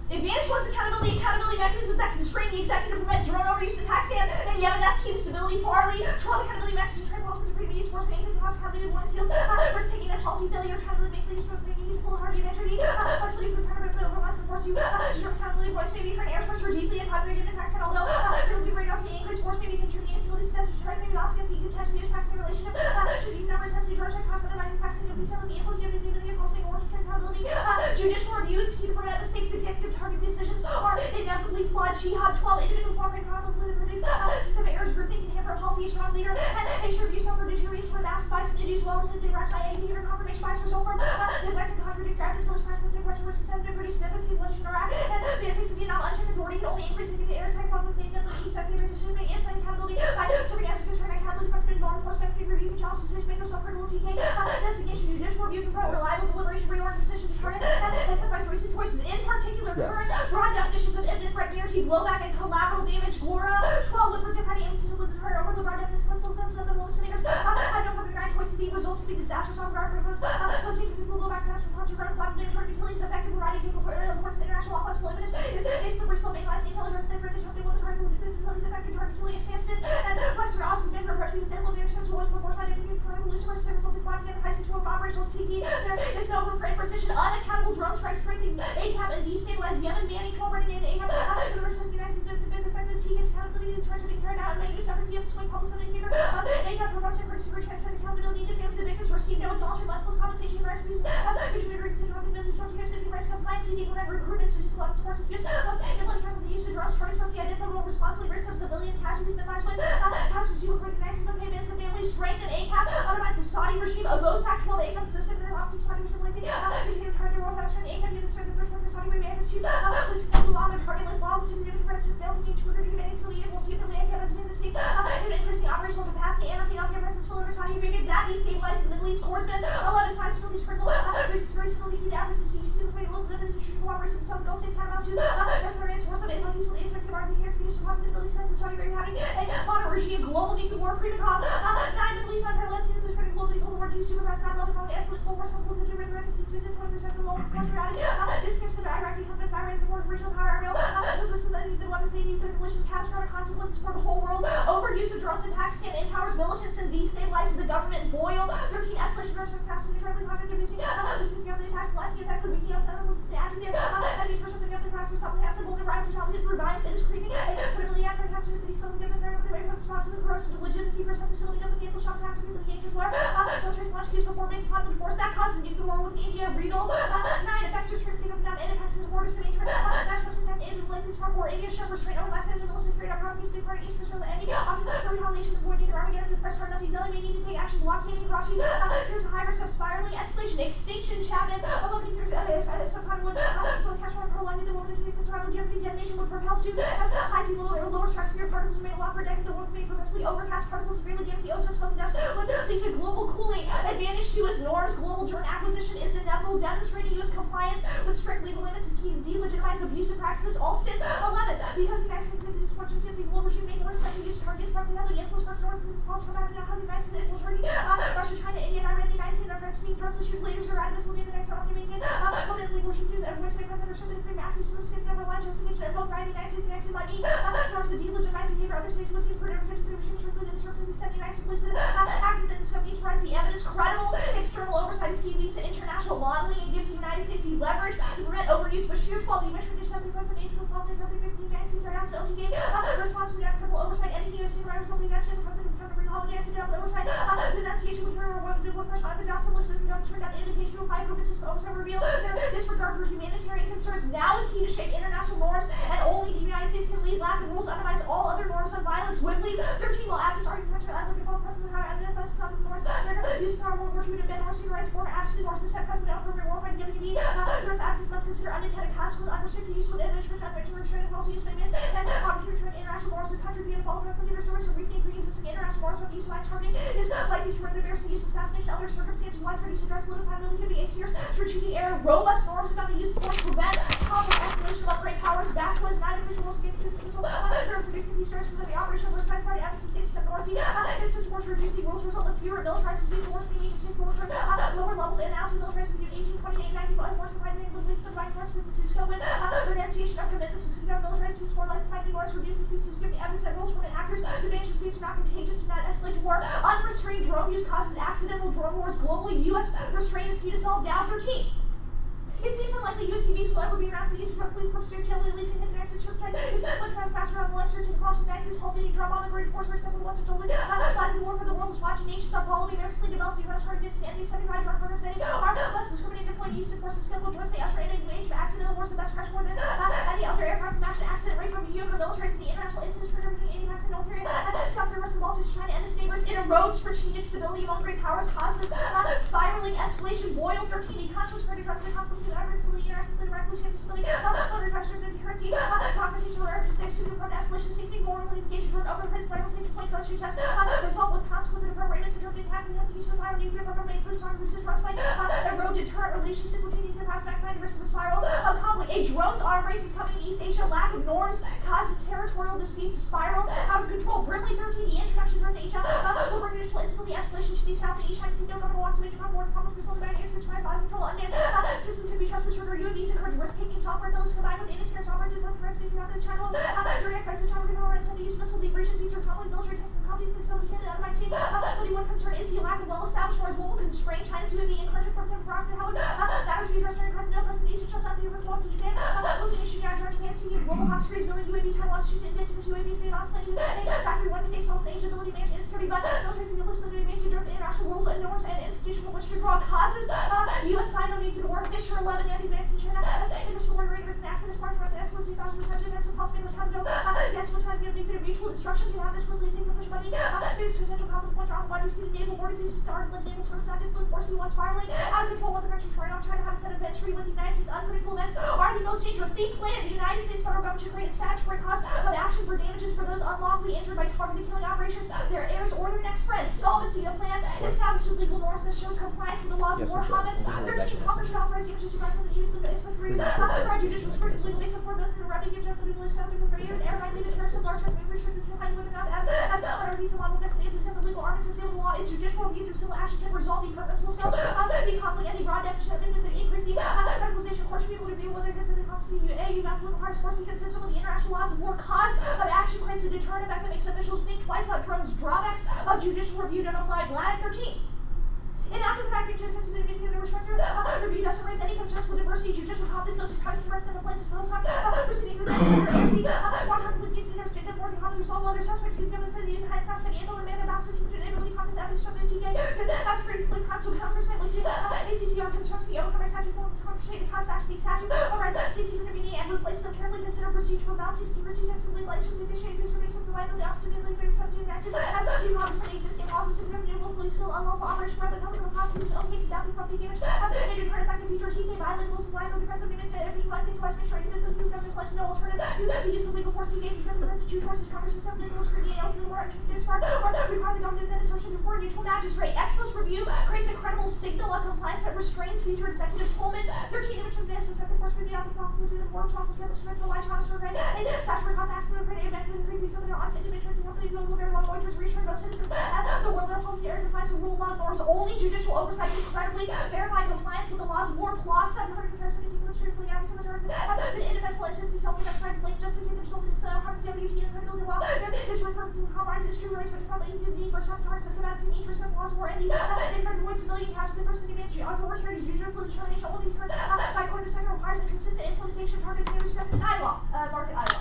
Advantage was accountability mechanisms that constrain the executive, prevent drone overuse in Pakistan and Yemen. That's key to stability. Farley, 12 accountability mechanisms, trade policy, freedom of force, making the cost accountability, one steals, first taking in policy failure, accountability, making things making full hearted entity, flexibility, preparedness, overlast, and force you, accountability, voice may be heard, air structure deeply and popular in Pakistan, although there will be great opinion, increased force may be contributing instability, success, strength, maybe loss against the potentially use Pakistan relationship, should be number intensity, drug check, cost, undermining Pakistan, you'll be selling the influence, you have to pulsating, war, accountability, judicial reviews, key to prevent mistakes, executive target decisions are inevitably flawed. Jihad 12 individual foreign conflict systemic errors, group thinking, hamper policy, strong leader, and a sure view suffer deterioration for mass bias and induce well within the rational any behavior confirmation bias result from neglect and contradict practice, most practical differential versus sensitive produce snippets, bloodshed or act, and the increase of Vietnam unchecked authority can only increase the air side conflict and executive decision making and side accountability by serving as a constraint accountability function law enforcement review can challenge decision makers self-critical TK designation judicial review can promote reliable deliberation reorg decision deterrent and incentivize recent choices in particular current broad definitions of imminent threat guaranteed blowback and collateral damage GORA 12 with defining aims to deliver deterrent over the broad definition of the most sinners I know from grand choices the results can be disastrous on guard purpose let's take this blowback to national culture ground collateral damage target utilities effective providing capable reports of international law flexible evidence is slippery slope making less intelligence and different additional with the targets of the facilities effective target utility expansiveness and flexor awesome member approaching the state level of sense was proportional identity for the listener service of the collaborative and high situation operational CT there is no room for imprecision unaccountable drone strikes strengthening ACAP and destabilize Yemen banning 12 running into ACAP the United States defend effective TK's accountability that's trying to be carried out and many use efforts to swing public sentiment favor ACAP provides security accountability and defense to the victims receive no acknowledgement much less compensation for executions contributor consider accountability for safety rights compliance CD prevent recruitment such as a lot of sports abuse plus implement accountability use of drones targets must be identified responsibly risks of civilian casualty minimized when casualty will recognize the payments of families strengthen ACAP undermines the Saudi regime of OSAC 12 ACAP the system for Saudi regime like the continue to target world faster than ACAP units serve the first one for Saudi Arabia and its chief list of law and target list law to prevent threats to fail to engage for humanity so leading will see if the ACAP has been the state and increasing operational capacity anarchy on campus full over Saudi Arabia that destabilized the Middle East horsemen 11 size stability critical security stability through the efforts to see the way a little bit of institutional cooperation with some Gulf states paramount to necessary source of inland peaceful effective argument here speaks from the Middle East to Saudi Arabia having a modern regime global nuclear war pre-McCall 9 Middle East unparalleled in this critical globally Cold War 2 supervised 9 level calling escalate Cold War some close to the records 20% of the local country this case to the Iraqi government firing the regional power area this is the weapons they need the collision catastrophic consequences for the whole world overuse of drones in Pakistan empowers militants and destabilizes the government boil 13 escalation drones from fast and neutrally conflict abusing the attacks lasting effects of weakening outside of the action there enemies first of the government practices something has simple rivals intelligence through violence it is creeping credibility after it has to be something given very much the response to the corrosive legitimacy for some facility of the vehicle shop has to be the dangers where military slash use before base conflict force that causes nuclear war with India Rebuttal 9 effects are strengthening up and down and it has to support us in nature national attack and likely smart war India show restraint over last engine military trade our property to part east for the enemy often the retaliation of avoiding their Armageddon the press hard enough Delhi may need to take action blockading Karachi there's a high risk of spiraling escalation extinction Chapman 11 some kind of would so the cash war prolonging the woman to take this rival jeopardy detonation would propel soon as high sea lower stratosphere particles remain aloft for a decade the world may perversely overcast particles severely damage the ozone smoke and dust would lead to global cooling advantage to its norms global drone acquisition is inevitable demonstrating U.S. compliance with strict legal limits is key to delegitimize abusive practices Alston 11 because the United States committed to support the global regime making worse second use targets from the heavily influenced North North policy from now how the United States influence Turkey Russia China India and Iran United Kingdom France seeing drones issued leaders are missile the United States making permanently worship news everywhere state president or something free massive safe number line justification and vote by the United States by me norms of delegitimize behavior other states listening for every country regimes strictly the circling the United States believes that acting within the scope needs provides the evidence credible external oversight is key leads to international modeling and gives the United States the leverage to prevent overuse Bashir 12 the administration of the president age of public the United States carried out so OTK response to credible oversight anything is seen right resulting in action from the holiday accident oversight the denunciation with her or do one pressure on the job solution the government turned out invitation to apply improvement system oversight reveal their disregard for humanitarian concerns now is key to shape international norms and only the United States can lead lack of rules undermines all other norms of violence swiftly 13 will add this argument to the president how to identify some norms use power World War II to defend North Sea rights former advocacy norms to set president appropriate warfighting WB U.S. actors must consider unintended consequences unrestricted use with administration restraining policy use famous and opportunity to turn international norms the country being involved in leader service for weakening pre-existing international norms with use of targeting is likely to further embarrassing use of assassination other circumstances widespread use of drugs political accountability could be a serious strategic error robust norms about the use of force prevent conflict escalation of great powers vast was not individuals against people predicting these stresses of the operation of the side party emphasis states to North Sea instance wars reduce the rules result in fewer militarized use of wars being used for lower levels and analysis militarized between 18, 28, 19, 14, 5, 9, with by cross frequency scope and pronunciation recommend the succeeding of military speeds more like the fighting wars, reduce the speeds to giving evidence that rules from actors, the management speeds are not contagious and not escalate to war. Unrestrained drone use causes accidental drone wars globally. U.S. restraint is key to solve down 13. It seems unlikely U.S. CVs will ever be around the use of roughly purposeful utility, at least in the United States. Is much more faster on the left search technology. The United States halted any drone bombing great force where the was totally fighting war for the world is watching nations are following America's developing rush targets and enemy 75 drone programs many are less discriminating deployed use of forces skillful drones may usher in a new age of accidental wars the best crash more than any other aircraft match an accident rate from mediocre military to the international incidents trigger between any past and North Korea South Korea versus Baltics China and its neighbors. It erodes strategic stability among great powers, causes spiraling escalation. Boyle 13 the consequence for drugs and conflict with Iran civilian the revolutionary facility, under pressure, the currency, confrontation, or next to the prone escalation, seeking more engagement toward over his vital stage point country test, result with consequences of appropriateness, interpreting having the use of fire, nuclear program, made proofs on resist drones by erode deterrent relationship between the prospect by the risk of a spiral of conflict. A drone's arm race is coming in East Asia. Lack of norms causes territorial disputes to spiral out of control. Brimley 13, the introduction drone to Asia will bring additional instability, escalation to the south and east. China see no government wants to major war conflict result of against its right out of control. Unmanned system can be trusted to trigger UAVs encourage risk-taking software failures combined with inexperienced operators for speaking about the China direct by the China control and send the use missile degradation feature conflict military company facility Canada out of my state. But one concern is the lack of well-established norms will constrain China's UAV incursion from Rocket How would matters be addressed during continental press in the east and shuts down the European walls in Japan. Looking at shooting out Japan, seeing global hot series building UAV Taiwan shooting indigenous UAVs being on explaining factory one contains all stage ability managed insecurity but military capabilities military advancing driven international rules and norms and institutional which to draw causes U.S. side on nuclear war Fisher 11 anti-advancing China interest war greatness and accidents part of the escalation 2000 events and possibly much time ago yes much time ago nuclear mutual destruction can have this really taking push money this potential conflict points are on the wide speed naval borders these started led naval service not difficult forcing one spiraling out of control one direction trying to have a set of entry with the United States unpredictable events are the most dangerous. They plan the United States federal government to create a statutory cost of action for damages for those unlawfully injured by targeted killing operations, their heirs or their next friends. Solvency of plan established with legal norms that shows compliance with the laws of war habits. 13 Congress should authorize damages to rifle even the expect free provide judicial scrutiny legal basis for billion and revenue gives up the legal establishment for creative and airline legal terrorists and large term restricted to hide whether or not as under peace and lawful next to the legal armaments and civil law is judicial review through civil action can resolve the purposeful scope the conflict and the broad definition of the increase the radicalization of courts should be able to review whether it is in the Constitution AU map requires force be consistent with the international laws of war cause of action creates a deterrent effect that makes officials think twice about drones. Drawbacks of judicial review don't apply. Glad at 13. And after the fact that the individual structure review doesn't raise any concerns for diversity, judicial competence, those who try to represent the plaintiffs for those proceeding through the agency, one hundred litigation in the board to conflict resolve whether suspect who's given the city and high classified info and man their balance between ability contest evidence structure TK could have screened complete costs so conference might lead to ACTR concerns be overcome by statute form of conversation cost action the statute alright CC intervening and replace them carefully consider procedure for balance security checks and legal license the officiating district with the liability officer in the legal substitute advances have the problem for the existing policies and revenue willfully skill unlawful operation by the company for possibly its own case adapting property damage and deterrent effect in future TK violate rules of liability present image and official I think twice make sure even the government claims no alternative the use of legal force to gain the restitute choices Congress system legal scrutiny and openly war to discard or require the government to defend assertion before a neutral magistrate. Ex post review creates a credible signal of compliance that restrains future executives. Holman 13 image from advance effective force review out the problem to the board responsible for the strength of the white house survey and statutory cost action for creating a mechanism to create something honest individual to company to very long voyagers reassuring both citizens and the world their policy area compliance with rule of law norms. Only judicial oversight can credibly verify compliance with the laws of war. Clause 700 comparison to the streets legal to the terms the indefensible instance self-defense right link just between the result of the harm to WT and credibility law is referred to compromise is true rights but to probably the need for some parts of the bad scene respect laws of war and the inherent voice civilian cash the first thing advantage authoritarian judicial determination only turned by court the second requires a consistent implementation of target standards set in Iowa market Iowa.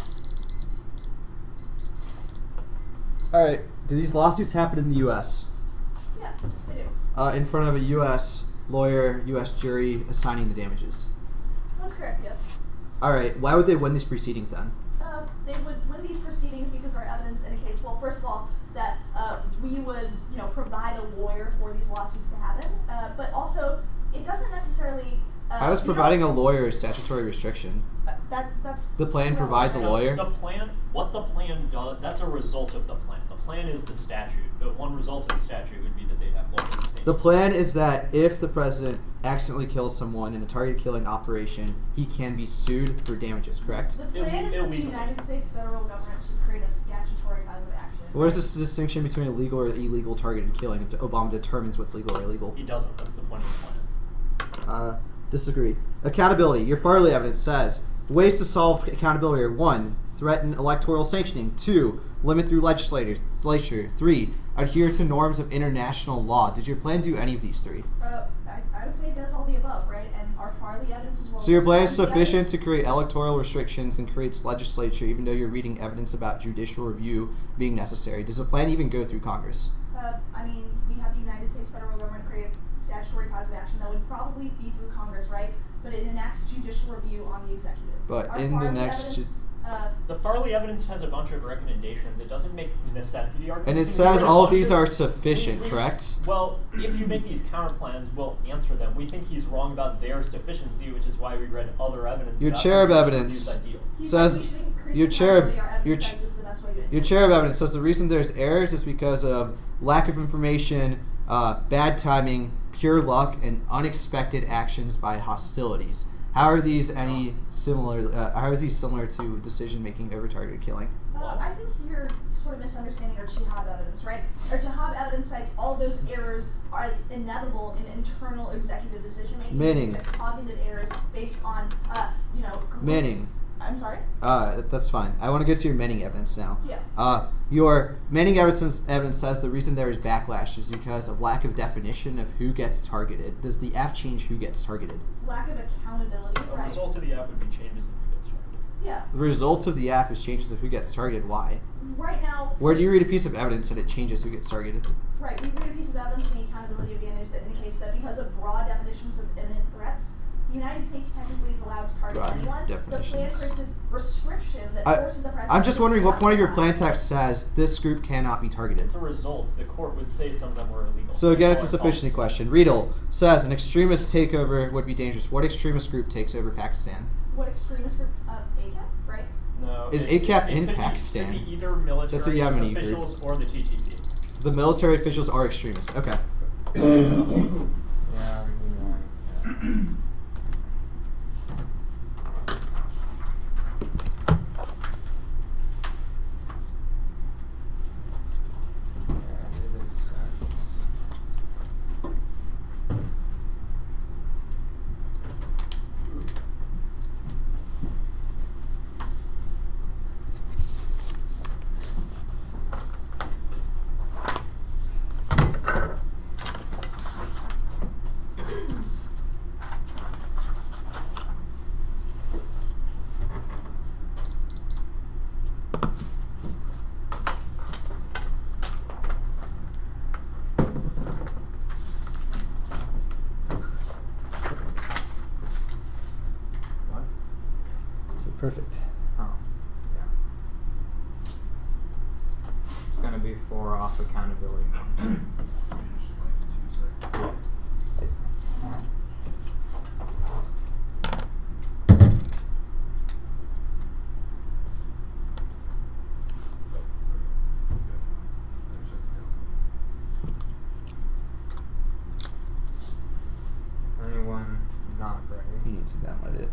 Alright, do these lawsuits happen in the U.S.? Yeah, they do. In front of a U.S. lawyer, U.S. jury, assigning the damages? That's correct, yes. Alright, why would they win these proceedings then? They would win these proceedings because our evidence indicates, well, first of all, that we would, provide a lawyer for these lawsuits to happen, but also it doesn't necessarily. How is providing a lawyer a statutory restriction? That's the plan provides a lawyer. What the plan does, that's a result of the plan. The plan is the statute, but one result of the statute would be that they'd have lawyers. The plan is that if the president accidentally kills someone in a targeted killing operation, he can be sued for damages, correct? The plan is that the United States federal government should create a statutory cause of action. What is this distinction between a legal or illegal targeted killing if Obama determines what's legal or illegal? He doesn't. That's the point of the plan. Disagree. Accountability. Your Farley evidence says Ways to solve accountability are 1. Threaten electoral sanctioning. 2. Limit through legislature. 3. Adhere to norms of international law. Does your plan do any of these 3? I would say it does all the above, right? And our Farley evidence as well. So your plan is sufficient to create electoral restrictions and creates legislature, even though you're reading evidence about judicial review being necessary. Does the plan even go through Congress? I mean, we have the United States federal government create statutory cause of action that would probably be through Congress, right? But it enacts judicial review on the executive. But Our in the Farley next... evidence, The Farley evidence has a bunch of recommendations. It doesn't make necessity arguments. And it We says read a all of bunch these are sufficient, we- correct? Well, if you make these counter plans, we'll answer them. We think he's wrong about their sufficiency, which is why we read other evidence. Your about chair of judicial evidence review's ideal. he says said we should increase your chair- accountability. Our evidence your says this is the best way to do it. Your chair of evidence says the reason there's errors is because of lack of information, bad timing, pure luck, and unexpected actions by hostilities. How are these any similar? How are these similar to decision making over targeted killing? I think you're sort of misunderstanding our Chihab evidence, right? Our Chihab evidence cites all those errors as inevitable in internal executive decision making. Manning. The cognitive errors based on, groups. Manning. I'm sorry? That's fine. I want to get to your Manning evidence now. Yeah. Your Manning evidence says the reason there is backlash is because of lack of definition of who gets targeted. Does the F change who gets targeted? Lack of accountability, A right? result of the F would be changes in who gets targeted. Yeah. The results of the F is changes of who gets targeted. Why? Right now. Where do you read a piece of evidence that it changes who gets targeted? Right. We read a piece of evidence in the accountability advantage that indicates that because of broad definitions of imminent threats, the United States technically is allowed to target Broad anyone. The plan definitions. creates a restriction that forces the president. I'm just wondering what point of your plan justify- text says this group cannot be targeted. It's a result. The court would say some of them were illegal. So again, it's a Or sufficiency false. question. Riedel says an extremist takeover would be dangerous. What extremist group takes over Pakistan? What extremist group? ACAP, right? No. Is it- ACAP it in could be- Pakistan? It could be either military That's a Yemeni group. officials or the TTP. The military officials are extremists. Okay. Yeah, yeah. What? So perfect. Oh, yeah. It's gonna be 4 off accountability. Anyone not ready? He needs to download it.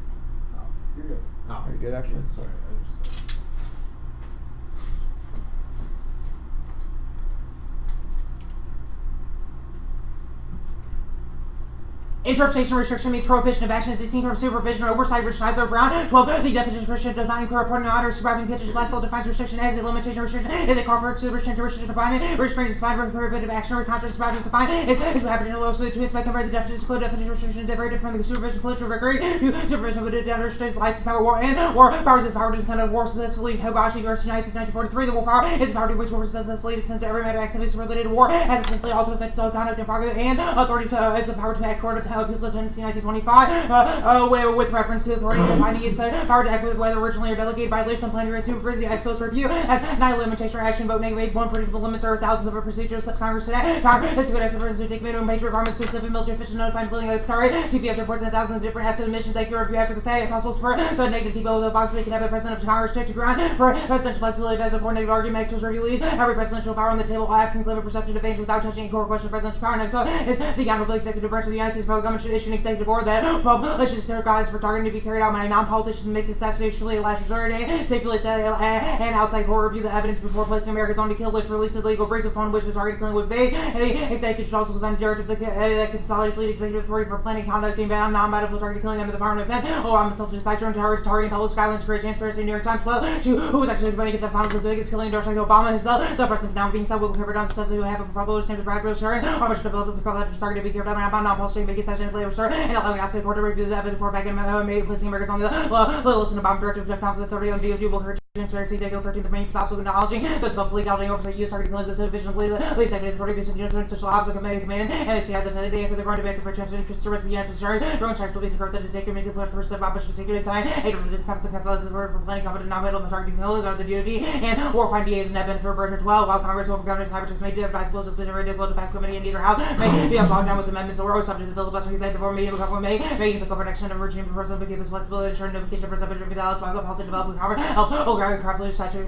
Oh, you're good. Oh, Are you good, actually? Yeah, sorry, I just. Interpretation restriction means prohibition of action 16 from supervision or oversight, which neither Brown. 12. The definition of restriction does not include reporting on orders, surviving pitches. Blackstone defines restriction as a limitation restriction. Is it called for to restriction defined? Restraint is defined for prohibitive action or contract surviving is defined. Is average also to expect convert the definition code definition restriction diverted from the supervision collision recurring to supervision with the restraints license power war and or powers is power to kind of war successfully. Hibachi versus United States 1943. The war power is the power to which war successfully extend to every matter of activities related to war as essentially all to affect so conduct and prerogative and authority is the power to act court of appeals of Tennessee 1925 with reference to authority defining its power to act with whether originally or delegated violation of plenary and supervisory ex post review as not a limitation or action vote negative 1 predictable limits or thousands of procedures such Congress today. Congress is good as for instance to take minimum major requirements to specific military officials notifying building of the TPS reports and thousands of different aspects of missions that you review after the fact. Consults for the negative people of the box they can have the president of Congress take to ground for presidential flexibility as a coordinated argument ex post review lead. Every presidential power on the table will have can deliver perception of advantage without touching a core question of presidential power. Next up is the accountable executive branch of the United States government should issue an executive order that publishes guidelines for targeting to be carried out by non-politicians and make assassination a last resort and stipulates an outside court review the evidence before placing Americans on the kill list, releases legal briefs upon which the targeted killing was based, and the executive should also sign a directive that consolidates lead executive authority for planning, conducting non-medical targeted killing under the Department of Defense. I'm myself to decide on targeting public guidelines to create transparency. New York Times who was actually going to get the final was the biggest killing endorsed by Obama himself. The president now being said will cover down stuff that will have a problem with the same as Brad Wilson. How much developers are targeted to be carried out by non-policy, make it such a later start, and allowing outside court to review the evidence before back in placing Americans on the listen to bomb directive to council authority on DOD will encourage transparency. Take 13th Main also acknowledging the scope of legality over the use targeted killings as sufficient executive authority based on social opposite command, and they see how the answer the growing debates for transparency to risk the answer necessary. Growing charge will be to correct that to take make the push for Bob Bush to take it inside. Eight of the council the word for planning competent non-medical targeting killings of the DOD and or find DAs and that benefit for Berger 12 while Congress over governors and hypertext made advice bills of the difficult to pass committee in either house may be bogged down with amendments or subject to filibuster executive or medium government making the protection of regime for person to give us flexibility ensuring notification for subject to balance by the policy development cover help growing craft legislature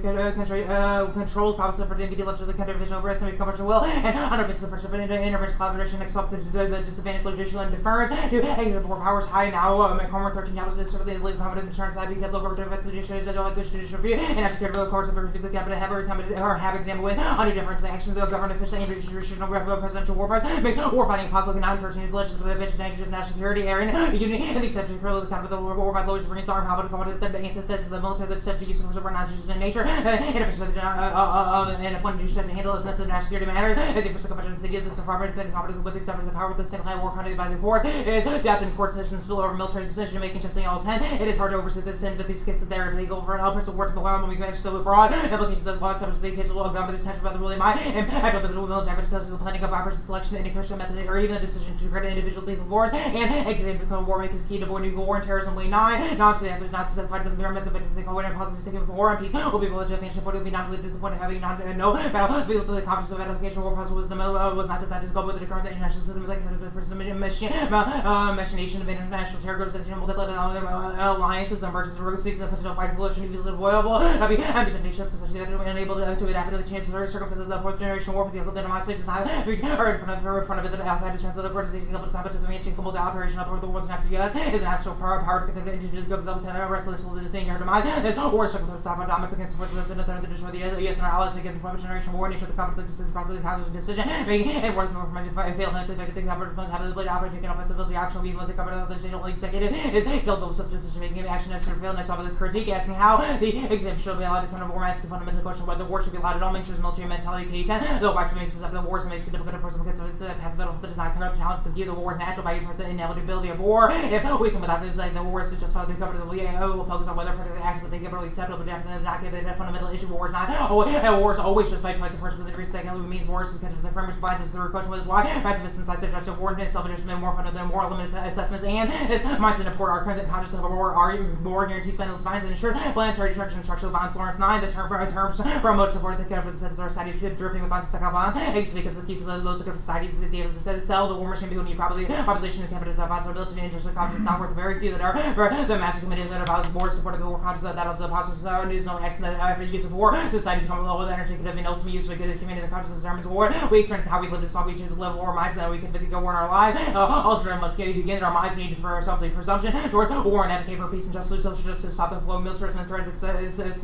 controls policy for the NBD left to the country division over estimate commercial will and under business pressure for intervention collaboration next off the disadvantaged legislation and deference to executive board powers high now McCormick 13 hours is certainly legal competent insurance side because local investigations that don't like good judicial review and actually the courts of refusal cabinet have every time or have examined with on the difference in actions of government officials and traditional presidential war powers makes war fighting possible 913 legislative advantage of national security area union and the exception for the kind of the war by lawyers bringing armed how to come to the antithesis of the military that step to use of not just in nature and if one do should handle a sense of national security matter as if for of the this department and competent with the power of the single hand war conducted by the court is death in court decisions spill over military decision making just all 10 it is hard to oversee this sin that these cases there are legal for an person work to the law when we can so broad implications of the law subject to the case of law government attention about the ruling mind and I don't think the military evidence tells you the planning of operation selection any Christian method or even the decision to credit individual lethal wars and executive war makes key to avoid nuclear war and terrorism late 9 non-state not to fight as a mere method of taking away and positive taking war and peace will be able to defend will be not to the point of having no battle feel to the confidence of application war possible wisdom was not designed to go with the current international system like the machination of international terror groups and alliances the emergence of rogue states and potential fight pollution is avoidable and the nations associated that are unable to adapt to the changes of circumstances of the fourth generation war for the equivalent of states or in front of it the alpha has translated the organization couple of sabotage the maintain the operation of the world's after US is an actual power to the individual goes up to the wrestling to the same demise is or circumstances of dominance against forces of the destroy the US and our allies against the generation war nation the conflict decision process of decision making and working from fail to make the government have the ability to operate taking offensive action even with the government of the national executive is killed those of decision making action as fail next off of the critique asking how the executive should be allowed to kind of war asking fundamental question whether war should be allowed at all make sure military mentality K10 the vice makes up the wars and makes it difficult to person against passive battle that does not corrupt challenge to view the war as natural by the inevitability of war if we some without this like the war is just the government will focus on whether particular action but they give it acceptable but definitely not give it a fundamental issue war is not war is always just fight twice the first with the degree second it means war is kind of the firm response is the question was why pacifists inside such a war and self-adjustment more fun than more limited assessments and this mindset of our current conscious of war are more guarantees spinal spines and ensure planetary destruction and structural violence Lawrence 9 the terms promote support the care for the senses of our society should dripping with violence second violence because of the keys of those of societies is able to sell the war machine people need probably population and capital that violence ability and interest of conscious not worth the very few that are for the master committees that are about more support of the war conscious that also possible news no accident after the use of war societies come with energy could have been ultimately used to get a community the conscious determines war we experience how we live in song we choose to live war minds that we can go war in our lives ultimately must begin in our minds we need for ourselves the presumption towards war and advocate for peace and justice social justice stop the flow of militarism and threats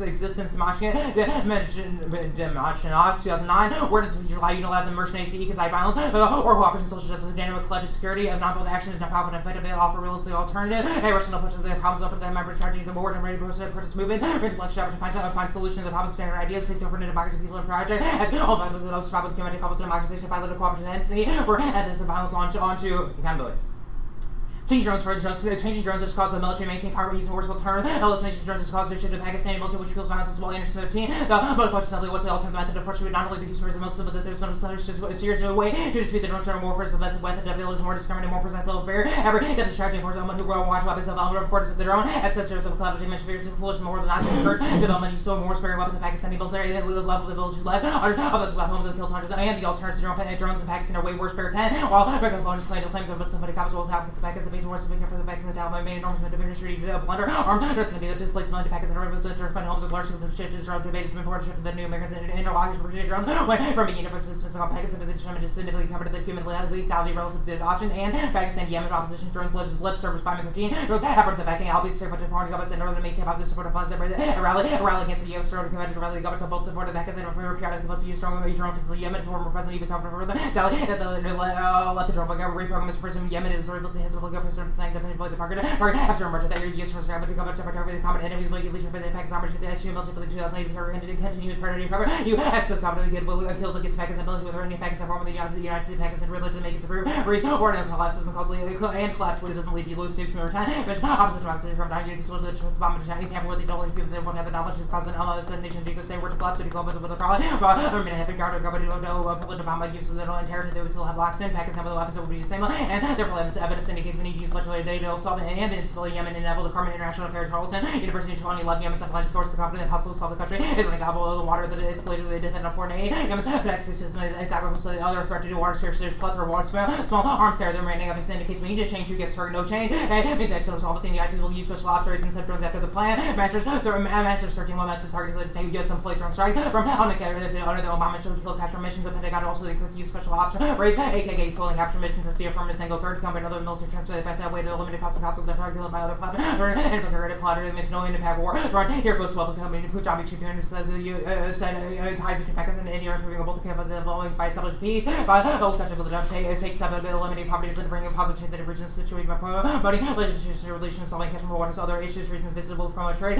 existence democracy 2009 where does July utilizing mercenary CE violence or cooperation social justice and dynamic collective security of non-violent action is not powerful and effective they offer realistic alternative and rational push the problems of the members charging the board and ready to protest movement intellectual to find solutions to the problems standard ideas based over democracy people and project as all by the most problem humanity coupled to democratization by the cooperation entity or evidence of violence onto accountability. Changing drones for changing drones has caused the military to maintain power using forceful terms. Elimination drones has caused the shift of Pakistani military, which feels violence as well. Anderson 13. The motor assembly what's the alternative method of force would not only be used for most of but there's some serious way to dispute the drone term warfare is the best weapon that is more discriminating, more presentable fair. Ever that the strategy for someone who will watch weapons of vulnerable reporters of the drone as considers of cloud dimension figures of foolish more than not encourage development use so more sparing weapons of Pakistani military than the level of the villages left. Others of those black homes that killed hundreds and the alternatives to drones in Pakistan are way worse fair 10 while regular bonus claims of somebody cops will have Pakistan base was speaking for the Packers and Taliban made enormous administrative blunder. Armed committee that displaced the Packers and Rebels to fund homes with large shifts drone debates been portrayed to the new Americans and interlocutors for British drone went from beginning for specific Pakistan to the determined to significantly cover the human lethality relative to adoption and Pakistan Yemen opposition drones lip service by 13 drones after the backing albeit safe but foreign governments in order to maintain the support of funds that rally against the U.S. drone committed to rally the governments of both support of Pakistan and repair the supposed to use strong drone facility Yemen former president even covered further Sally that the left the drone reprogram is president Yemen is able to his level of president saying that the target after emerged that year U.S. forces the government secretary the common enemy at least for the Pakistan army the SU military for the 2008 and to continue priority cover U.S. the government kills against Pakistan military with any Pakistan form of the United States Pakistan related to make it superior or collapses and collapses doesn't leave you lose nukes from your time which opposite to Pakistan from down you source the bomb to Chinese have where they don't leave people that won't have knowledge of cause an element of the nation to say where to collapse to go with the problem I mean have a guard or government political bomb like use of their inheritance they would still have locks in Pakistan with the weapons would be the same and therefore evidence indicates we need to use legislative data to solve it and install Yemen and Neville the Department of International Affairs Carleton University of 2011 Yemen's applied source to confident possible to solve the country is like gobble the water that it's later they depend on foreign aid Yemen's next system is sacrificial the other threat to do water scarce there's plethora of water small arms carrier the remaining evidence indicates we need to change who gets hurt no change and means that so solve the United States will use special operations and drones after the plan Masters 13 moments is targeted to say yes some plate drone strike from under the Obama show to kill capture missions the Pentagon also use special ops raise aka pulling capture missions to see a firm to single third company another military transfer the best way to eliminate cost of the target by other platforms and for the plotter that makes no impact war run here goes 12 company Punjabi chief commander said the said ties between Pakistan and India improving both the capability by establishing peace by both countries will take 7 to eliminate poverty to bring a positive change in the region situation by promoting relations solving cash for waters other issues reasons visible to promote trade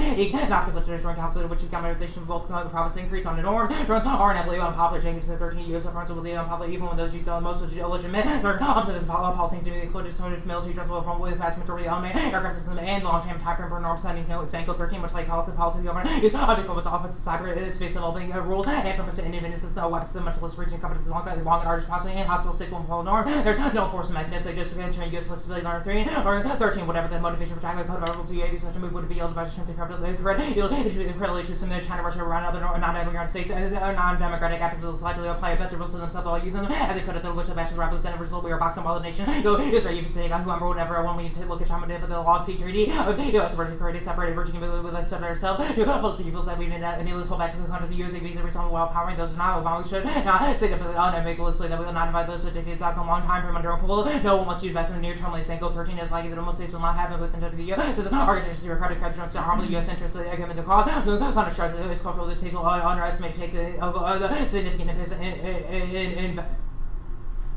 not the joint council which economic relations of both provinces increase on the norm drones are heavily unpopular changes to 13 U.S. opponents will be unpopular even when those you don't most illegitimate opposite this policy to be included so military drones will probably the vast majority of aircraft system and long-term time frame for norm setting Sanko 13 much like policy government is undercover its offensive cyber space developing rules and from independence is weapons much less reaching competence long and arduous possibly and hostile state won't follow norm there's no enforcement mechanisms they just again U.S. flexibility on 3 or 13 whatever the motivation for time code of Article 280 such a move would be able to by strength the threat incredibly to some China Russia around other non-democratic states non-democratic activities likely to apply a better rules to themselves while using them as they could at the which of actions representative result we are boxing while the nation Israel you can say whoever whatever when we look at China with the law C treaty U.S. vertically created separated Virginia with like separate itself most peoples that we did not immediately hold back to the country the USA visa result while powering those not Obama should not say that unambiguously that we will not invite those certificates out a long time from under approval no one wants to invest in the near term like Sanko 13 is likely that most states will not happen within the year this is organization to credit card drones to harm the U.S. interests of the argument the cause Congress charges the U.S. cultural the states will underestimate take the significant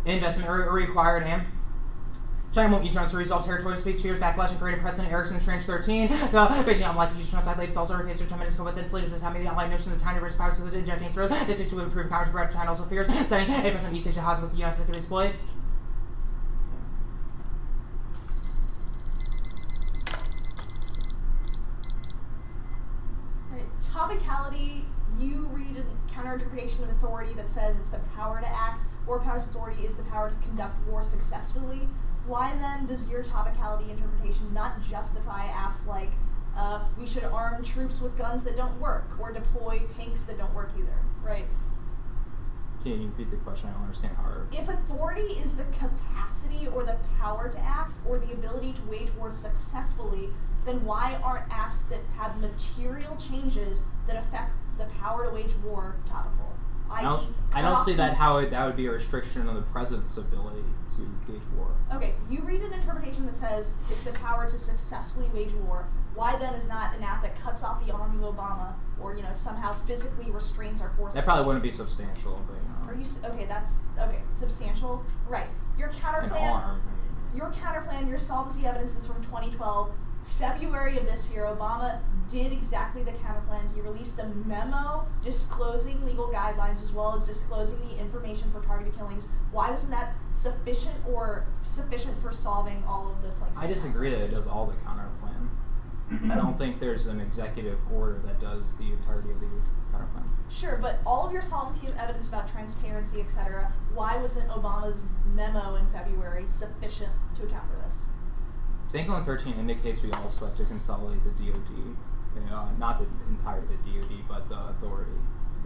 investment required and China won't use drones to resolve territorial speech fears backlash and created President Erickson Strange 13 Beijing unlikely to use drones ladies also face their tremendous with leaders of the time the online notion of the tiny risk powers with injecting through this speech to improve counter to China also fears saying 8% East Asia has with the United States to exploit Topicality, you read a counter-interpretation of authority that says it's the power to act, war powers authority is the power to conduct war successfully. Why then does your topicality interpretation not justify acts like we should arm troops with guns that don't work, or deploy tanks that don't work either, right? Can you repeat the question? I don't understand how. If authority is the capacity or the power to act, or the ability to wage war successfully, then why aren't acts that have material changes that affect the power to wage war topical? I don't see that how that would be a restriction on the president's ability to gauge war. Okay, you read an interpretation that says it's the power to successfully wage war. Why then is not an act that cuts off the arm of Obama, or somehow physically restrains our forces? That probably wouldn't be substantial, but Are you okay? That's okay. Substantial, right? Your counterplan. Your counterplan. Your solvency evidence is from 2012. February of this year, Obama did exactly the counterplan. He released a memo disclosing legal guidelines as well as disclosing the information for targeted killings. Why wasn't that sufficient for solving all of the places? I disagree that it does all the counterplan. I don't think there's an executive order that does the entirety of the counterplan. Sure, but all of your solvency evidence about transparency, etc., why wasn't Obama's memo in February sufficient to account for this? Sanko 13 indicates we also have to consolidate the DoD, not the entirety of the DoD, but the authority.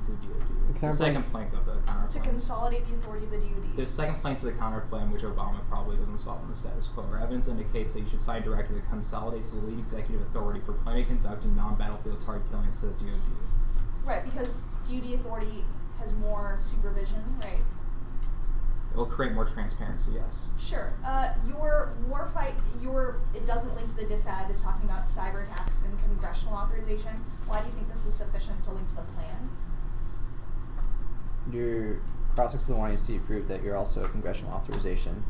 It's the DoD. The second plank of the counterplan. To consolidate the authority of the DoD. There's a second plank to the counterplan, which Obama probably doesn't solve in the status quo. Our evidence indicates that you should sign a directive that consolidates the lead executive authority for planning and conducting non-battlefield target killings to the DoD. Right, because DoD authority has more supervision, right? It will create more transparency, yes. Sure. Your war fight, it doesn't link to the disad. It's talking about cyber attacks and congressional authorization. Why do you think this is sufficient to link to the plan? Your cross-ex of the wanting to see prove that you're also a congressional authorization.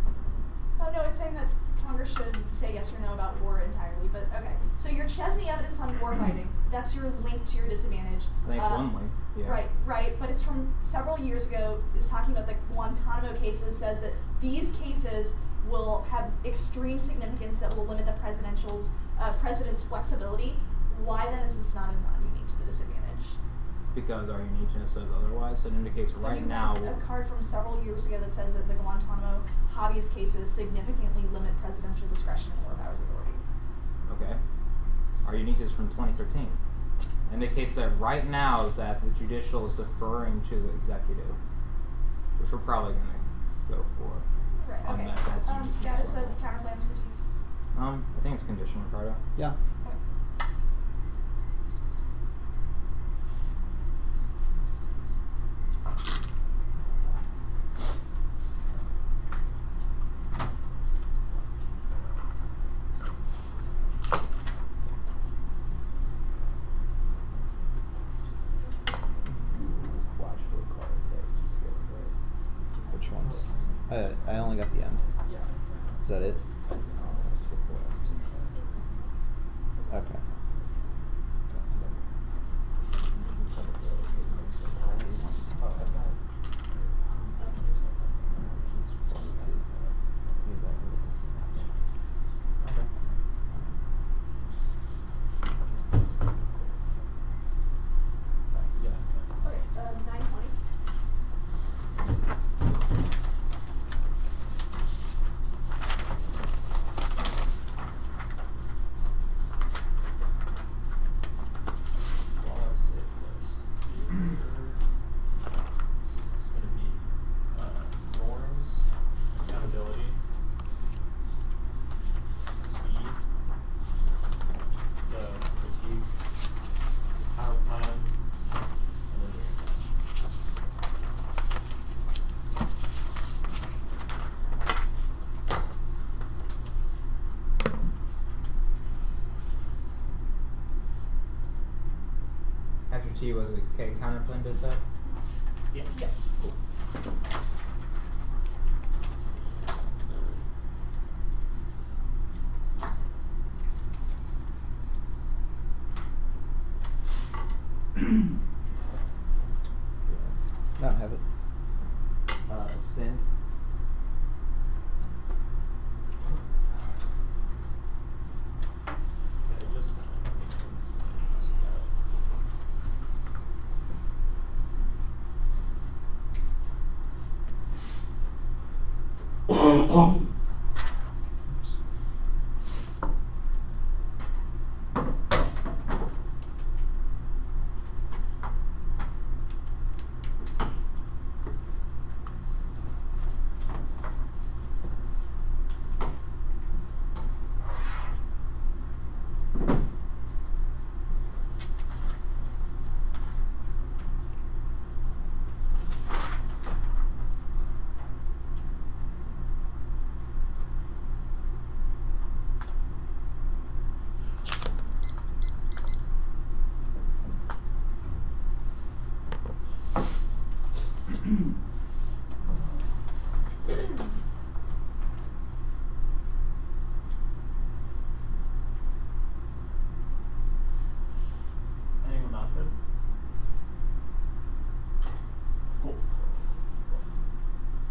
Oh no, it's saying that Congress should say yes or no about war entirely. But okay, so your Chesney evidence on war fighting, that's your link to your disadvantage. I think it's one link. Yeah. Right, but it's from several years ago. It's talking about the Guantanamo cases, says that these cases will have extreme significance that will limit the president's flexibility. Why then is this not non-unique to the disadvantage? Because our uniqueness says otherwise. It indicates right now. A card from several years ago that says that the Guantanamo hobbyist cases significantly limit presidential discretion and war powers authority. Okay. Our uniqueness from 2013 indicates that right now that the judicial is deferring to the executive, which we're probably going to go for. Right. On Okay. That's Status of counterplan expertise. I think it's conditional, Ricardo. Yeah. Which ones? I only got the end. Is that it? Okay. Okay, 920. It's going to be norms, accountability, speed, the critique, power plan, and then the exam. After T was a K counterplan disset. Yeah. Yeah. I don't have it. Stand. Yeah, just Oops. Anyone not good? Cool.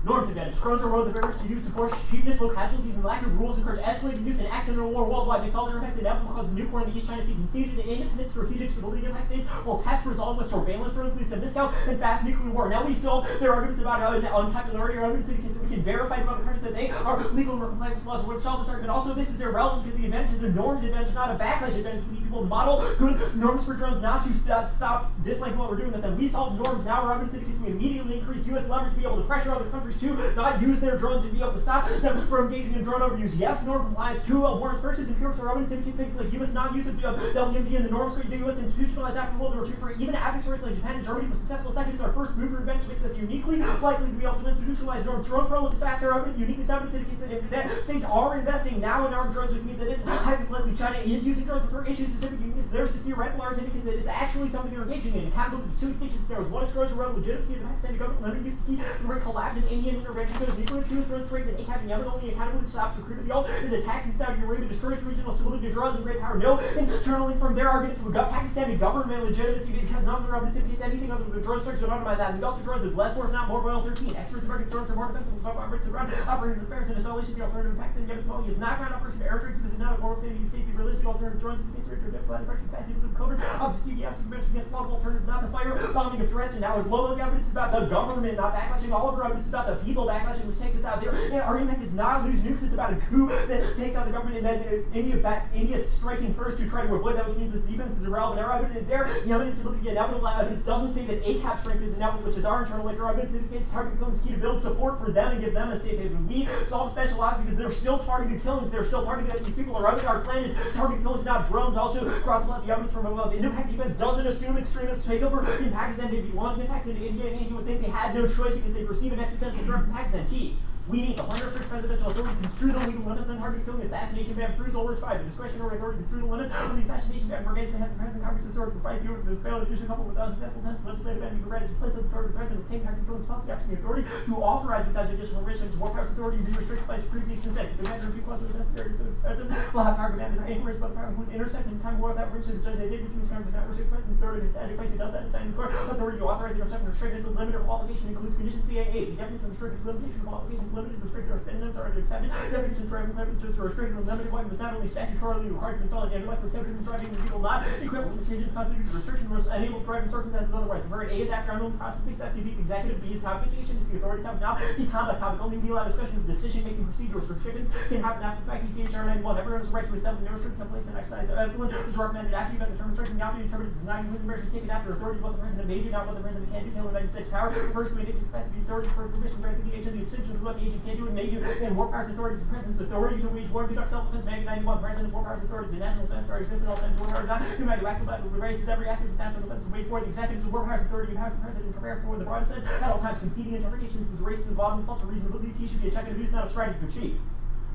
Norms advantage. Crows are one of the barriers to use support cheapness, low casualties, and lack of rules encourage escalating use and accidental war worldwide. They follow their attacks inevitable cause a nuke war in the East China Sea, conceded an independent strategic stability impact states, while task resolved with surveillance drones, we said this out, and fast nuclear war. Now we still, there are arguments about how unpopularity or evidence indicates that we can verify from other countries that they are legal and compliant with laws. We'll solve this argument. Also, this is irrelevant because the advantage is the norms advantage, not a backlash advantage. We need people to model good norms for drones, not to stop disliking what we're doing with them. We solve norms now. We're in syndicates. We immediately increase U.S. leverage to be able to pressure other countries to not use their drones and be able to stop them from engaging in drone overuse. Yes, norm compliance. 2, warrants purchase empirics are open syndicate things like U.S. non-use of WMD and the norms for the U.S. institutionalized after World War II for even adversaries like Japan and Germany were successful. Second is our first mover advantage makes us uniquely likely to be able to institutionalize norms. Drone pro is faster, uniquely sound syndicates that if states are investing now in armed drones, which means that it's highly likely China is using drones for issue-specific uses. There's this theoretical argument indicates that it's actually something they're engaging in. Accountability to 2 extinctions there was one is grows around legitimacy of the Pakistani government, limited use key, the collapse in Indian intervention, because nuclear fuel drone trade and ACAP and Yemen only accountability stops recruited the all is attacks in Saudi Arabia, destroys regional stability, draws in great power. No internally from their argument to Pakistani government legitimacy because none of the evidence indicates anything other than the drone strikes are not by that. The Delta drones is less force, not more oil 13. Experts American drones are more defensive with operates around operating with bears and installation. The alternative Pakistan Yemen Somalia is not ground operation airstrike because it's not a war within the States. The realistic alternative drones is space rate diplomatic pressure capacity to cover. Obviously, the absolute convention against plausible alternatives, not the fire bombing of Dresden. Now, global evidence is about the government not backlashing. All of our evidence is about the people backlashing, which takes us out there. And our impact is not lose nukes. It's about a coup that takes out the government and then India striking first to try to avoid that, which means this defense is irrelevant. Our evidence there, the evidence is looking at inevitable evidence doesn't say that ACAP strength is inevitable, which is our internal liquor evidence indicates targeted killings key to build support for them and give them a safe haven. We solve special ops because they're still targeted killings. They're still targeted that these people are out. Our plan is targeted killings, not drones. Also, cross the evidence from above. Indo-Pak defense doesn't assume extremists take over in Pakistan. They'd be launching attacks into India, and India would think they had no choice because they receive an existential threat from Pakistan. Key. We need the plan restricts presidential authority to construe the legal limits on targeted killing, assassination ban, perusal, words 5. The discretionary authority to construe the limits on the assassination ban against the heads of President Congress authority for 5 years. The failure to do so coupled with unsuccessful attempts, legislative ban to be provided as place of the authority of the president to take targeted killings policy action. The authority to authorize without judicial restrictions, war powers authority to be restricted by previous consent. The measure of few clauses necessary to the president will have power to ban the inquiries about the power include intersect in time war without reaching the judge they did, which means Congress not restrict president's authority to stand in place. It does that in time in court. Authority to authorize the intercept and restrict its limit of qualification includes condition CAA. The definition of restricted limitation of qualifications limited, restricted, or synonyms are accepted. Definitions for privileges are restricted and limited one was not only statutorily required to consolidate and elect for definitions driving the people not equipped with changes constitute restriction was unable to provide in circumstances otherwise. The word A is after unknown process accepted B. The executive B is computation. It's the authority to have now the conduct topic only be allowed discussion of decision making procedures. Restrictions can happen after the fact. ECHR 91. Everyone has the right to assemble no restriction in place and exercise excellence is recommended after you've been determined restriction not to be determined does not include measures taken after authority of what the president may do, not what the president can do. Taylor 96 power refers to an agent's capacity authority for permission granted the agent the extension of what the agent can do and may do and war powers authority is the president's authority to wage war, conduct self-defense, Manual 91, president, war powers authorities, and national defense, or existing all defense, war powers not, who might do active battle, raises every act of national defense, and wage war, the executive war powers authority, empowers the president to prepare for the broadest sense, at all times competing interpretations of the races involved in fault or reasonability should be a check and abuse, not a strategy to achieve.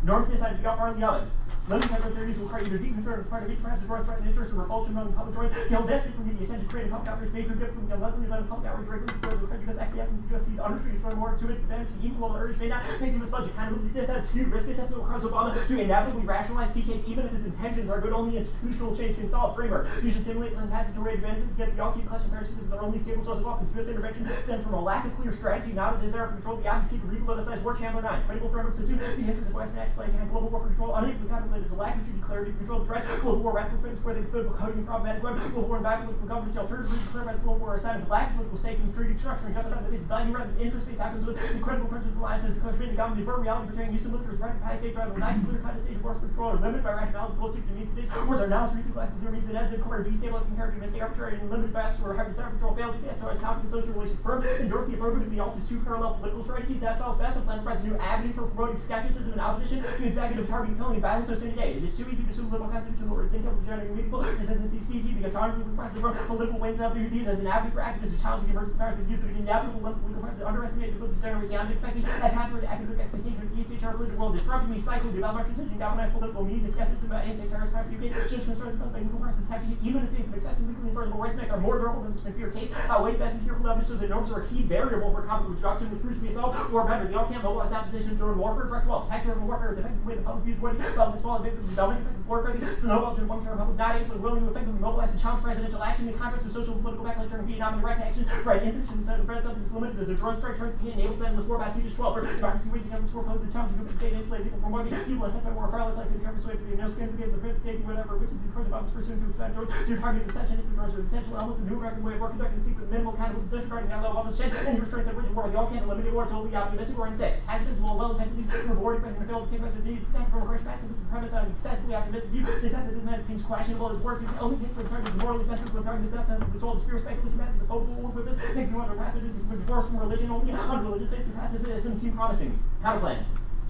North decided to be far in the oven. Limited type of theories will require either deep concern on the part of each perhaps the drones threaten interest or repulsion among public drones. Kill desperate from giving attention to creating public outrage, may prove difficult to less than public outrage regularly because of prejudice, acquiescence, USC's unrestricted for more to its advantage, even global urge may not make this budget accountability. This had skewed risk assessment will cause Obama to inevitably rationalize PKs even if his intentions are good. Only institutional change can solve framework. You should simulate and pass it to rate advantages against the all-keep clutch parents because their only stable source of all conspiracy intervention stemmed from a lack of clear strategy, not a desire for control. The odds keep repoliticized war Chandler 9. Critical framework to the interest of Western acts like global war for control, unable to contemplate a lack of clarity to control the threat. Global war rapid critics where they political coding and problematic web. Global war and battle political governance alternative reasons clear by the global war aside of black political stakes and treaty structure and justified that is value rather than interest-based outcomes with incredible principles reliance on the government divert reality portraying use of military right to high state rather than not clear condensation force control or limited by rationality close to means today's words are now street class with means that ends in core destabilizing character mistake arbitrary and limited by where having self control fails to authorize confident social relations firm endorse the appropriate of the alters two parallel political strategies that solves best and plan provides a new avenue for promoting skepticism and opposition to executive targeting killing and violence so today. It is too easy to assume liberal constitutional or its income generating meaningful consistency CT the autonomy of the president political wins up to these as an avenue for activists to challenge the emergent powers that use of inevitable limits of legal powers that underestimate the ability to generate the unexpected and contrary to academic expectation of the ECHR political world disrupting the cycle of development transition galvanized political media skepticism about anti-terrorist powers UK should concerns about legal powers attacking even in states of accepting legally enforceable rights are more durable than the Sphere case. Ways best empirical evidence shows that norms are a key variable for conflict reduction which proves to be a solved or better. The all can't mobilize opposition during warfare direct well. Tactical warfare is effective way the public views where the public small victims of dominant effective warfare the snowballs in one term public not able to willing to effectively mobilize to challenge presidential action in the context of social and political backlash during Vietnam and Iraq action right infantry instead of something that's limited as a drone strike turns the enables endless war by siege 12 for democracy waging endless war poses a challenge to the state and enslaved people from working people attacked by war powerless like the government sway for the no skin to be able to prevent safety whatever which is the approach of bombs pursuing to expand drones to target the section of the drones are essential elements of new American way of war conducting the secret minimal accountable disregarding that low bombs shed and restraints that wage war the all can't eliminate war totally optimistic or in sex has been well effectively rewarded by the failed to take much of the need to protect from a fresh passage with the premise on excessively optimistic activist view. Success of this man seems questionable. His work only takes for the target is morally sensitive for the target is death and the soul of spirit speculation matters the whole world with this. If you want to wrap it with divorce from religion only on religious faith process, it doesn't seem promising. Counterplan.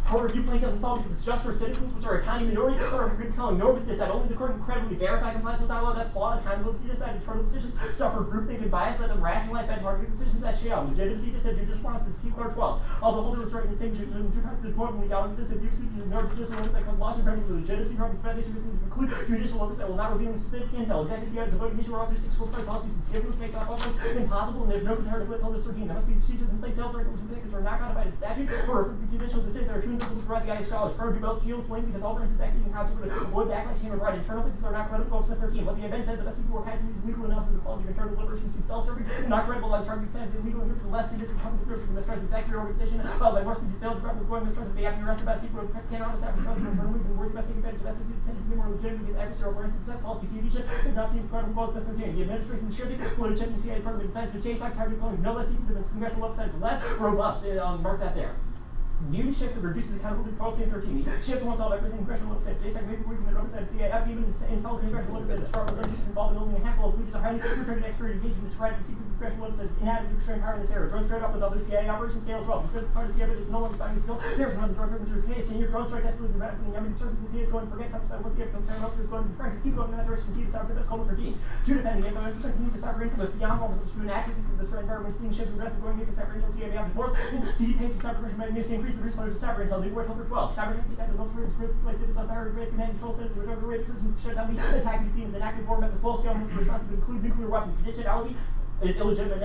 Court review plan doesn't solve because it's just for citizens, which are a tiny minority, or a compelling normative decide only the court incredibly verify compliance with that law. That's flawed. Accountability decide internal decisions suffer groupthink and bias. Let them rationalize bad marketing decisions that shall. Legitimacy decision judicial process. Keep clear 12. Although holder was right in the same two kinds of the court when we got into this abuse of the north judicial oversight cause loss and the legitimacy from the citizens include judicial oversight will not reveal specific intel. Executive guidance avoid issue or author 6 school policies and skipping makes off impossible and there's no comparative with holder 13. There must be procedures in place. Health regulations which are not codified in statute or for judicial decisions that are tuned to throughout the IS scholars. Firm do both shields link because all branches acting in concert with avoid backlash and right. Internal fixes are not credible. Folks 13. What the event says that people are catching these legal analysis of the quality of internal deliberations and self-serving, not credible like targeting sense illegal interest less than different public groups from the stress executive organization. Followed by more speeches sales about the going mistrust of the acting arrest about secret press cannot establish trust for internal and words about taking advantage of that tend to be more legitimate because adversarial branch success policy leadership does not seem credible. Both 13. The administration should be included checking CIA as part of the defense. The chase act target polling is no less secret than congressional websites less robust. Mark that there. Duty shift that reduces accountability policy in 13. The shift won't solve everything congressional website. They say maybe we can website CA apps even intel congressional website that start with legislation involved in only a handful of pages are highly restricted expert engagement to try to secret congressional websites inadequate constrained power in this area. Drone straight up with other CIA operations scale as well. Because part of the CIA is no longer finding skill. There's another drone driven to CA. 10-year drone strike escalating radically. I mean, the surface of CA is going to forget how to start what's the evidence comparing up to going to be frank. Keep going in that direction. Keep it out for this call 13. Two defending it. I'm just to cyber info beyond all of to an active for the certain environment seeing shift aggressive going to cyber intel CA beyond divorce. Deep pace of cyber pressure may increase the risk of cyber intel. New word number 12. Cyber intel that the most risk by citizens on power risk and control centers with over rate systems shut down the attacking scenes and active format with full scale response to include nuclear weapons. Conditionality is illegitimate.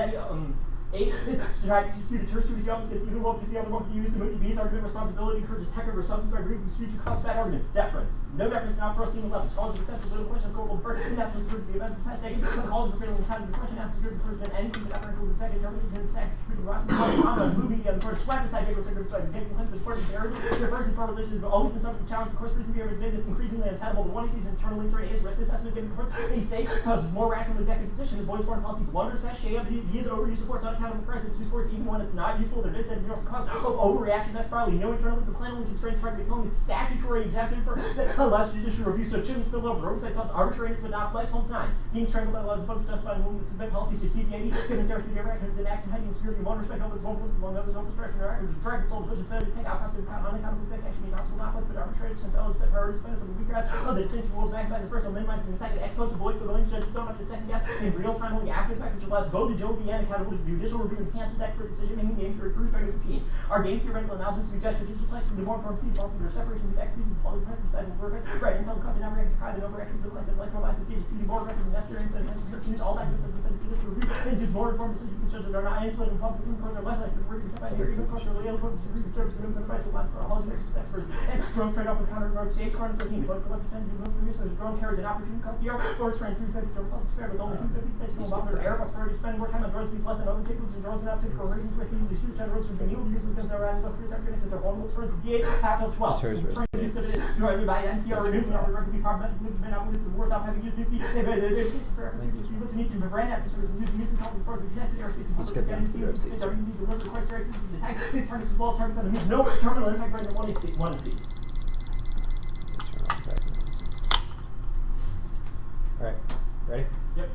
8 is to try to execute a tertiary elements against either one because the other one can be used to move these argument responsibility encourages tech over substance by agreeing with strategic cause bad arguments. Deference. No deference now for us being 11. Scholars of excessive little question of the first indefinite to the events of the past decade. Scholars of failing time to the question after the first been anything that ever included the second termination and stack treating the last one moving together first sweat inside paper second side taking the first variable. Their first and foremost religion has always been something to challenge. Of course, reason being business increasingly untenable. The one he sees internally threat is risk assessment getting the first they say causes more rational executive position. The boys foreign policy blunders that shame he is overuse supports unaccountable president even when it's not useful, there is a cause of overreaction. That's probably no internally. The plan only constraints trying to become the statutory exemption for that allows judicial review, so it shouldn't spill over. Oversight thoughts arbitrariness but not flex. Holmes 9. Being strangled by laws above justifying movements and policies to CT80, given their city Americans in action, hiding security, one respect, over one political, among others, over discretion or actions, drag its own division, failure to take out unaccountable effect, action, impossible, not flex, but arbitrary, and fellows set priorities, benefits of the weaker of the distinction rules backed by the first, or minimizing the second, exposed, avoid, for the link, judges don't have to second guess, in real time, only after the fact, which allows both agility and accountability. Judicial review enhances accurate decision making. Game theory proves strike routine. Our game theoretical analysis suggests that digital flex can be more informed see also their separation with XP and quality press besides the workers. Right, until the cost of never getting high, the number actions of collective electrolytes of PhD more record than necessary and necessary to use all that goods of the judicial review and use more informed decisions which are not insulated and public courts are less likely to work by here, even courts are really able to research service and open advice will last for a housing experts and drone trade off with counter guard safe scoring 13. But collect percentage of most research drone carries an opportunity to cut the air or train 350 drone plus spare with only 250 pitch will bother Airbus priority spend more time on drones speeds less than other capabilities and drones not typical ratings by seeing the shoot generals from being able to use this because they're around the first sector because they're vulnerable towards the gate half of 12. Terrorist risk. You know, by NPR or nuclear or could be carbon may not believe the wars out having used nuclear they need to prevent adversaries from using companies for the tested airspace and let's get down to the RFC. so you need to deliver quite serious systems to attack these targets as well targets on the move. No terminal impact right in 1 and C. Alright, ready? Yep.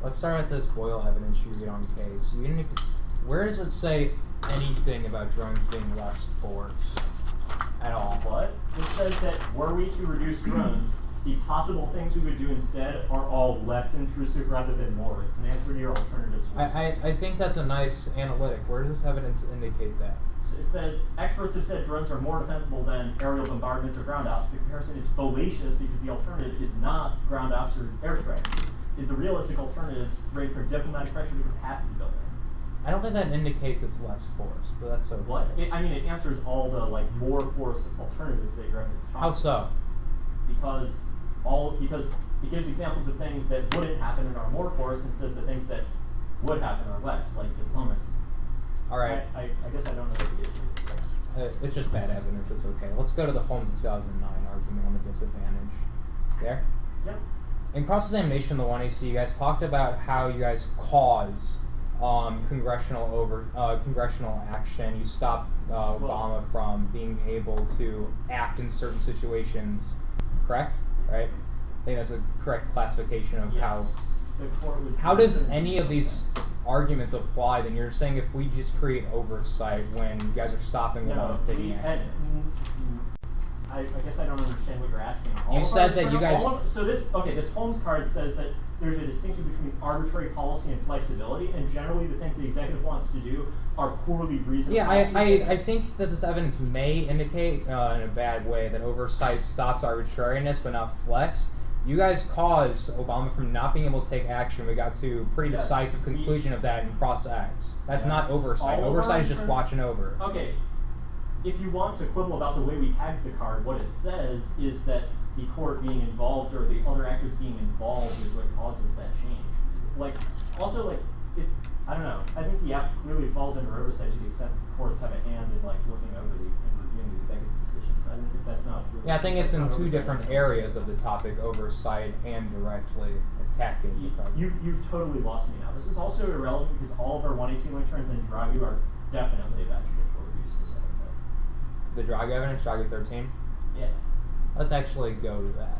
Let's start with this Boyle evidence you read on case. You didn't, where does it say anything about drones being less force at all? What? It says that were we to reduce drones, the possible things we would do instead are all less intrusive rather than more. It's an answer to your alternatives. I think that's a nice analytic. Where does this evidence indicate that? So it says experts have said drones are more defensible than aerial bombardments or ground ops. The comparison is fallacious because the alternative is not ground ops or airstrikes. The realistic alternatives range from diplomatic pressure to capacity building. I don't think that indicates it's less force, but that's okay. What? It answers all the more force alternatives that you're talking. How so? Because it gives examples of things that wouldn't happen and are more force, and says the things that would happen are less, like diplomacy. All right. I guess I don't know what the issue is. It's just bad evidence. It's okay. Let's go to the Holmes 2009 argument on the disadvantage. There? Yep. In cross-examination, the 1AC, you guys talked about how you guys cause congressional action. You stopped Obama from being able to act in certain situations. Correct? right? I think that's a correct classification of Yes. The court would how say does certain any of these things. arguments apply? Then you're saying if we just create oversight when you guys are stopping No, without taking we, action. I guess I don't understand what you're asking. You All of said our that you internal- guys- so this Holmes card says that there's a distinction between arbitrary policy and flexibility, and generally the things the executive wants to do are poorly reasoned. Yeah, policies. I think that this evidence may indicate in a bad way that oversight stops arbitrariness but not flex. You guys caused Obama from not being able to take action. We got to a pretty Yes, decisive we- conclusion of that in cross acts. That's not Yes, oversight. all of Oversight our is just internal- watching over. Okay, if you want to quibble about the way we tagged the card, what it says is that the court being involved or the other actors being involved is what causes that change. Like, also, like, if, I don't know, I think the app clearly falls under oversight to the extent courts have a hand in, like, looking over and reviewing the executive decisions. I think if that's not. Yeah, I think it's in that's not two oversight. different areas of the topic, oversight and directly attacking the president. You've totally lost me now. This is also irrelevant because all of our 1AC link turns and drive you are definitely about judicial review specifically. The drug evidence, drug 13? Yeah. Let's actually go to that.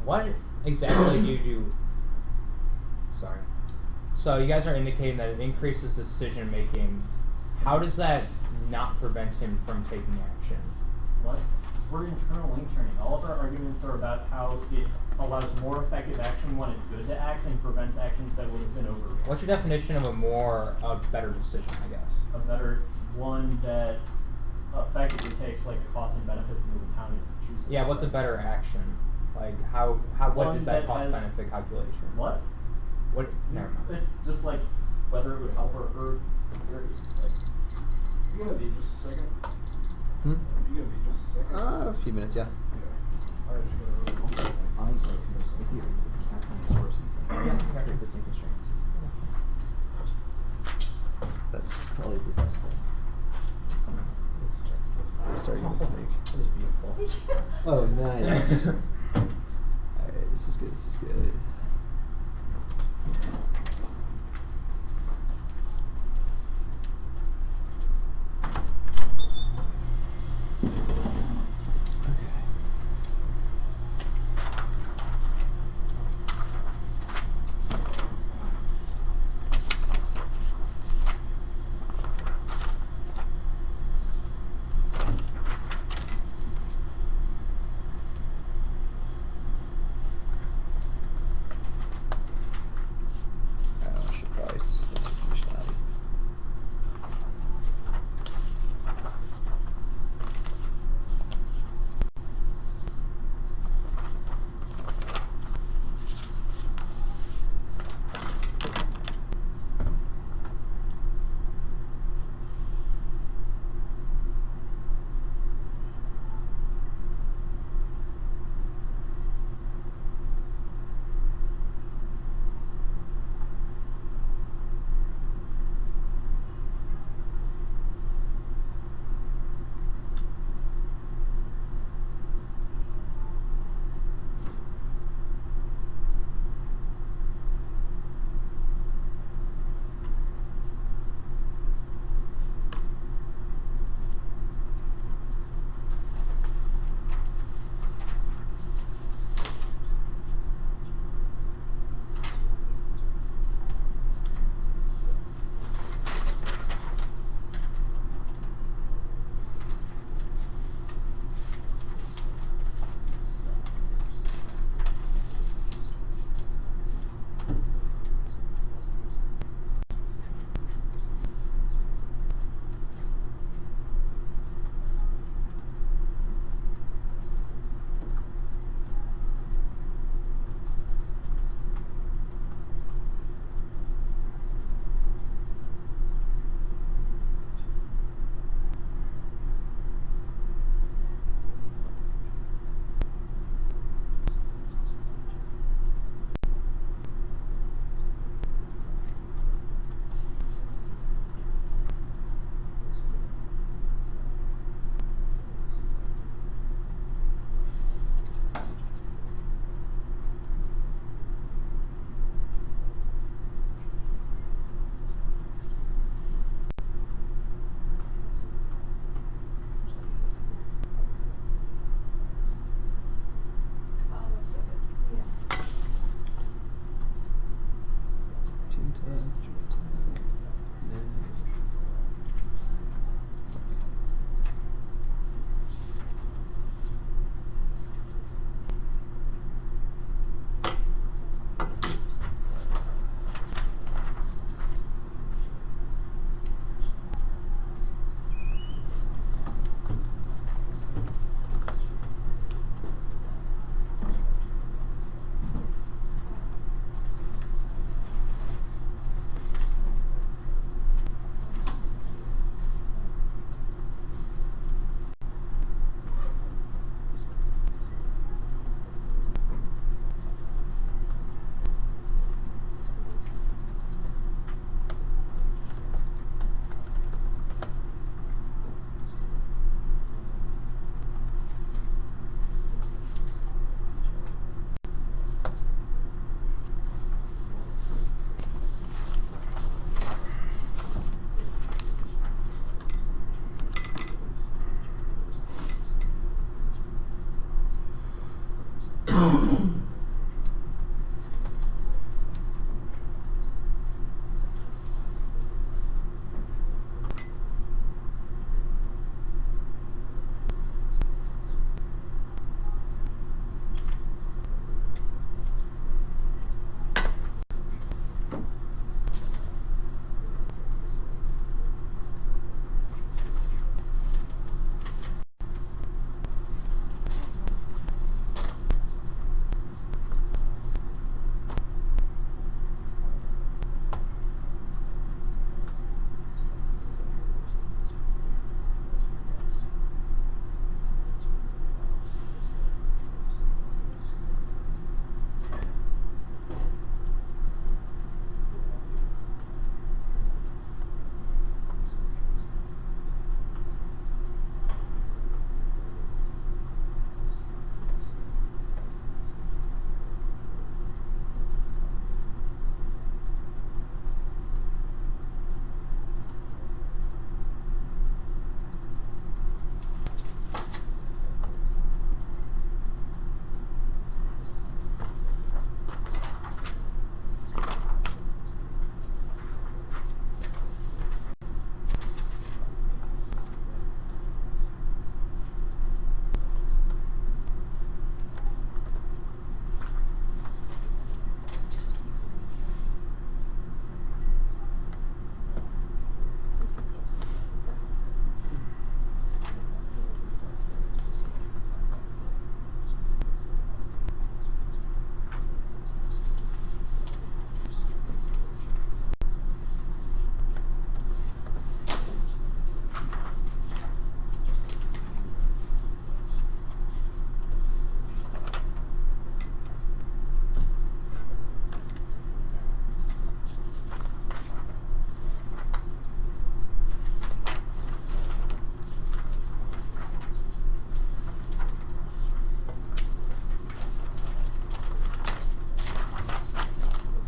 What exactly do you do? Sorry. So you guys are indicating that it increases decision making. How does that not prevent him from taking action? What? We're internal link turning. All of our arguments are about how it allows more effective action when it's good to act and prevents actions that would have been over. What's your definition of a better decision, I guess? A better one that effectively takes like the costs and benefits into account and chooses. Yeah, what's a better action? Like what One is that that cost has- benefit calculation? What? What never mind. It's just like whether it would help or hurt security. Like, You gonna be just a second? Hmm? You gonna be just a second? A few minutes, yeah. Okay. I was just gonna really Honestly, existing constraints. That's probably the best thing. Best argument to make. That is beautiful. Oh, nice. Alright, this is good, this is good.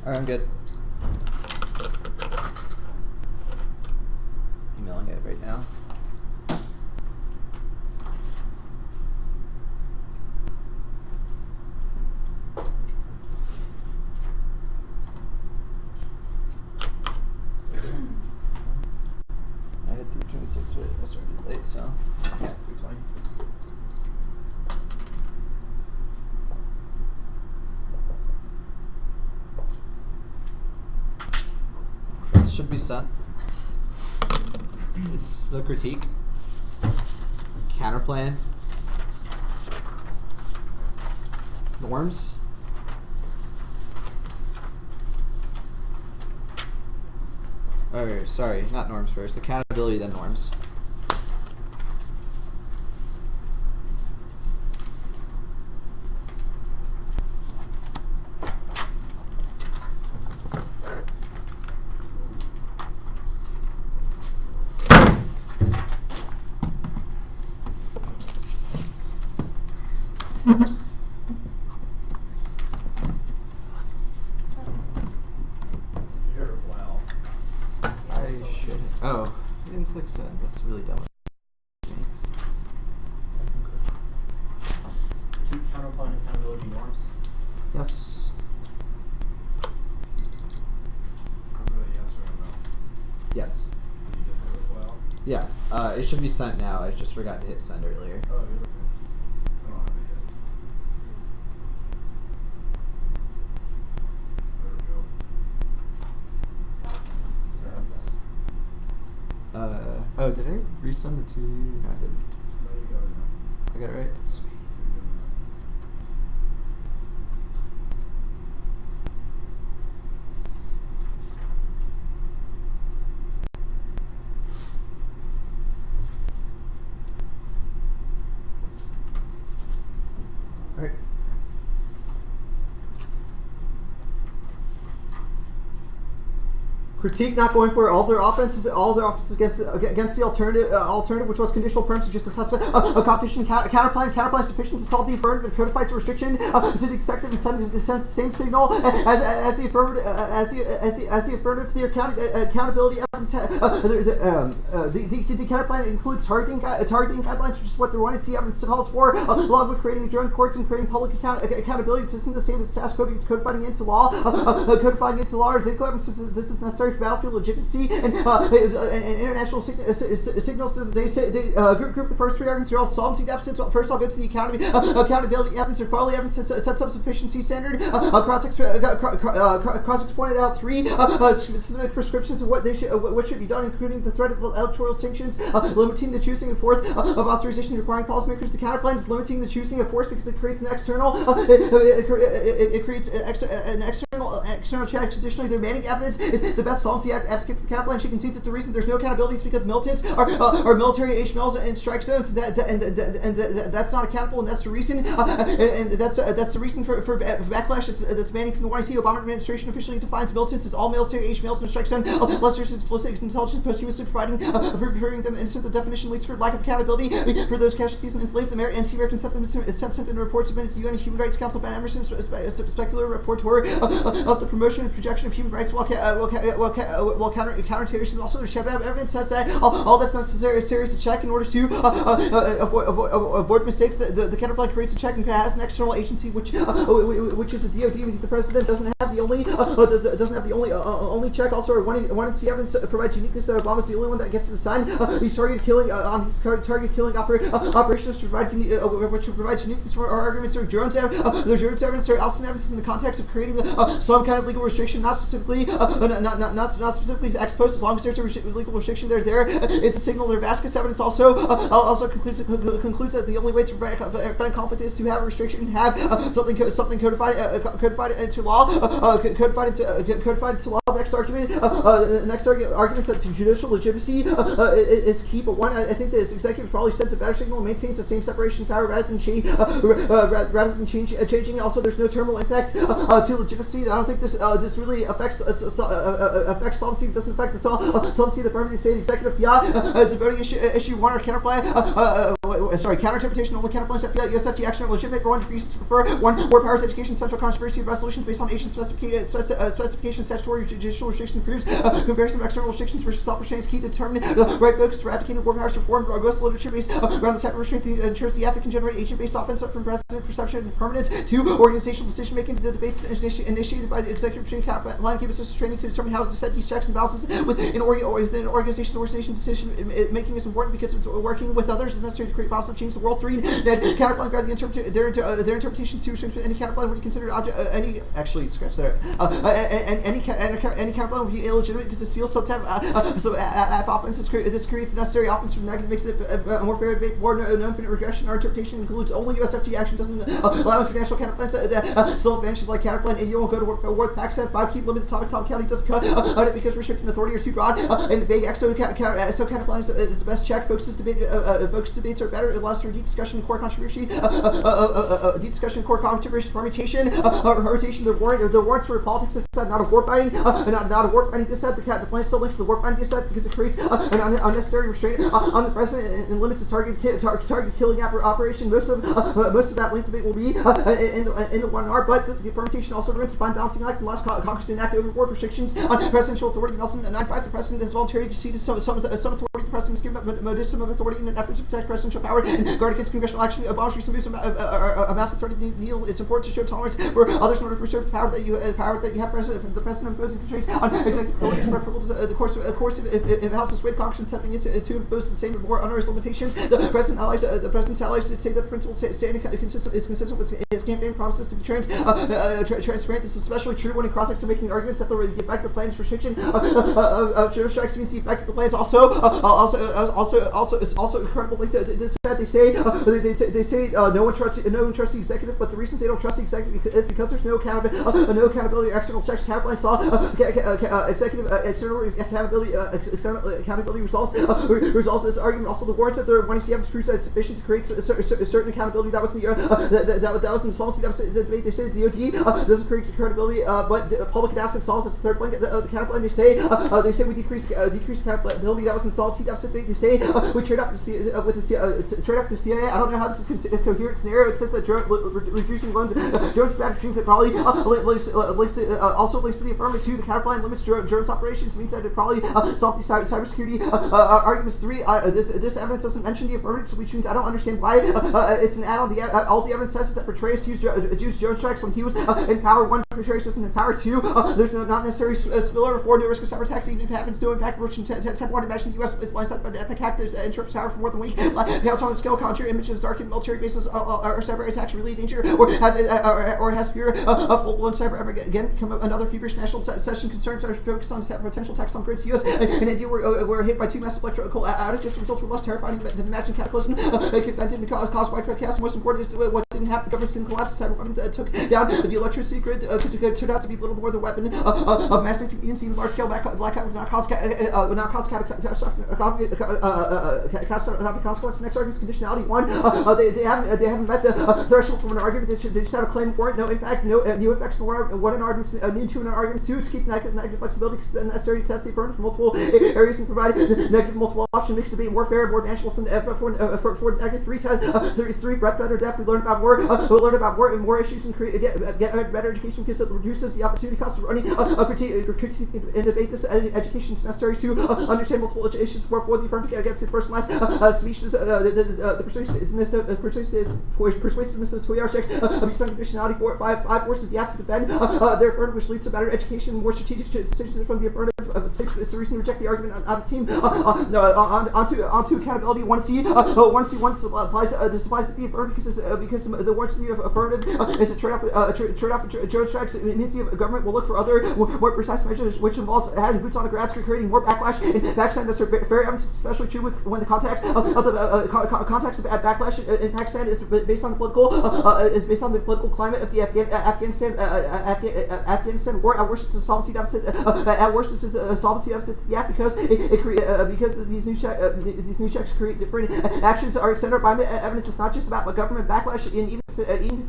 Alright, I'm good. Emailing it right now. I had 326, but I started late, so yeah, 320. It should be sent. It's the critique, counterplan, norms, or sorry, not norms first, accountability then norms. You're well. I should. Oh, I didn't click send. That's really dumb. of me. Two counterplan accountability norms. Yes. Was it a yes or a no? Yes. You did it well. Yeah. It should be sent now. I just forgot to hit send earlier. Oh, you're okay. I don't have it yet. There we go. Oh, did I resend it to you? No, I didn't. No, you got it now. I got it right? Sweet. You're good Alright. Critique not going for all their offenses against the alternative, which was conditional perms, just a test a competition counterplan is sufficient to solve the affirmative and codifies the restriction to the executive and sends the same signal as the affirmative for the accountability evidence. The counterplan includes targeting guidelines, which is what they want to see evidence calls for, along with creating joint courts and creating public accountability system, the same as SAS code is codifying into law, or Zico evidence. This is necessary for battlefield legitimacy and international signals. They say group the first three arguments are all solvency deficits. First, I'll go to the accountability evidence or Farley evidence sets up sufficiency standard. Cross pointed out three specific prescriptions of what should be done, including the threat of electoral sanctions, limiting the choosing of force of authorization requiring policymakers. The counterplan is limiting the choosing of force because it creates an external it creates an external check. Additionally, the remaining evidence is the best solvency advocate for the counterplan. She concedes that the reason there's no accountability is because militants are military-aged males and strike zones, and that's not accountable, and that's the reason. And that's the reason for backlash that's banning from the YC. Obama administration officially defines militants as all military-aged males in a strike zone, unless there's explicit intelligence posthumously proving them innocent. The definition leads for lack of accountability for those casualties and inflames anti-American sentiment in reports submitted to the UN Human Rights Council. Ben Emerson, speculative rapporteur of the promotion and projection of human rights while counterterrorism. Also, the Shabab evidence says that all that's necessary is serious to check in order to avoid mistakes. The counterplan creates a check and has an external agency, which is the DoD. The president doesn't have the only check. Also, one in C evidence provides uniqueness that Obama's the only one that gets to decide. These target killing operations provide which provides uniqueness for our arguments. There's Jones evidence, or Alston evidence in the context of creating some kind of legal restriction, not specifically ex post. As long as there's a legal restriction, it's a signal. Their Vasquez evidence also concludes that the only way to prevent conflict is to have a restriction, have something codified into law, codified into law. The next argument is that judicial legitimacy is key, but one, I think this executive probably sends a better signal and maintains the same separation of power rather than changing. Also, there's no terminal impact to legitimacy. I don't think this really affects solvency. It doesn't affect the solvency of the firm. They say the executive as a voting issue one or counterplan Counter-interpretation only counterpoints that feel USFG action legitimate for one reasons to prefer one war powers education central controversy of resolutions based on Asian specification statutory judicial restriction proves comparison of external restrictions versus self-restraints key to determine the right focus for advocating war powers reform robust literature based around the type of restraint that ensures the ethic can generate agent-based offense from precedent perception and permanence to organizational decision-making to the debates initiated by the executive restraint line gives us training to determine how to set these checks and balances within an organization. The organization decision making is important because it's working with others is necessary to create positive change in the world. 3. That counterplan guard their interpretations to any counterplan would be considered any counterplan would be illegitimate because it steals so offense. This creates a necessary offense from negative, makes it a more fair debate for no infinite regression. Our interpretation includes only USFG action, doesn't allow international counterplans that still advantages like counterplan, and you won't go to war with Pakistan. 5. Keep limited Topicality doesn't cut it because restricting authority are too broad and vague. Counterplan is the best check. Focus debates are better. It allows for deep discussion and core controversy. Permutation. The warrants for politics. This said, not a war fighting. Not a war fighting. This said, the plan still links to the war fighting. This said, because it creates an unnecessary restraint on the president and limits the target killing operation. Most of that linked debate will be in the 1R, but the permutation also ruins the fine balancing act and allows Congress to enact overboard restrictions on presidential authority. Nelson 9.5. The president has voluntarily conceded some authority. The president has given up modicum of authority in an effort to protect presidential power and guard against congressional action. Abolish recent moves amounts of authority. It's important to show tolerance for others in order to preserve the power that you have. The president imposing constraints on executive authority is preferable to the course if it helps us win Congress and stepping into to impose the same or more onerous limitations. The president's allies say that the principle is consistent with his campaign promises to be transparent. This is especially true when in cross-sects are making arguments that the effect of the plan's restriction of general strikes means the effect of the plan is also incredible. They say no one trusts the executive, but the reasons they don't trust the executive is because there's no accountability or external checks. Counterplan saw executive external accountability results. This argument also the warrants that there when he evidence proves that it's sufficient to create certain accountability. That was the that was in the Solvency debate. They say the DoD doesn't create credibility, but public announcement solves. That's the third point. The counterplan they say we decrease accountability. That was in the Solvency deficit debate. They say we trade off the CIA. I don't know how this is a coherent scenario. It says that reducing loans drone strategies that probably also links to the affirmative. 2. The counterplan limits drones operations means that it probably solves the cybersecurity arguments. 3. This evidence doesn't mention the affirmative, which means I don't understand why it's an add-on. All the evidence says is that Petraeus used drone strikes when he was in power. 1. Petraeus isn't in power. 2. There's not necessary spillover. 4. No risk of cyber attacks, even if it happens. No impact. 10. Want to imagine the U.S. is blindsided by the epic hack that interrupts power for more than a week. Counts on the scale. Contrary images, darkened military bases are cyber attacks really a danger, or has fear of full-blown cyber ever again become another feverish national session. Concerns are focused on potential attacks on grids. U.S. and India were hit by 2 massive electrical outages. The results were less terrifying than the imagined cataclysm. That didn't cause widespread chaos. Most important is what didn't happen. The government didn't collapse. The cyber weapon took down the electricity grid. Turned out to be little more the weapon of mass inconvenience. Even large-scale blackout would not cause catastrophic consequences. Next argument is conditionality. 1. They haven't met the threshold from an argument. They just had a claim for it. No impact. No new impacts. What an argument. New to an argument. 2. It's keep negative flexibility because it's necessary to test the affirmative from multiple areas and provide negative multiple option makes debate more fair, more manageable for negative. 3. Breadth, better depth. We learn about war. And more issues and get better education because it reduces the opportunity cost of running critique and debate. This education is necessary to understand multiple issues for the affirmative against the first and last speech. The persuasiveness of 2 checks based on conditionality. 4. 5 forces the act to defend their affirmative, which leads to better education, more strategic decisions from the affirmative. 6. It's the reason to reject the argument on the team. Onto accountability. 1C applies to the affirmative because the warrants to the affirmative is a trade-off drone strikes. It means the government will look for other more precise measures, which involves having boots on the ground, creating more backlash and backstand. That's very evidence, especially true when the context of backlash in Pakistan is based on the political climate of the Afghanistan war. At worst, it's a solvency deficit. Because these new checks create different actions are centered by evidence. It's not just about government backlash, and even if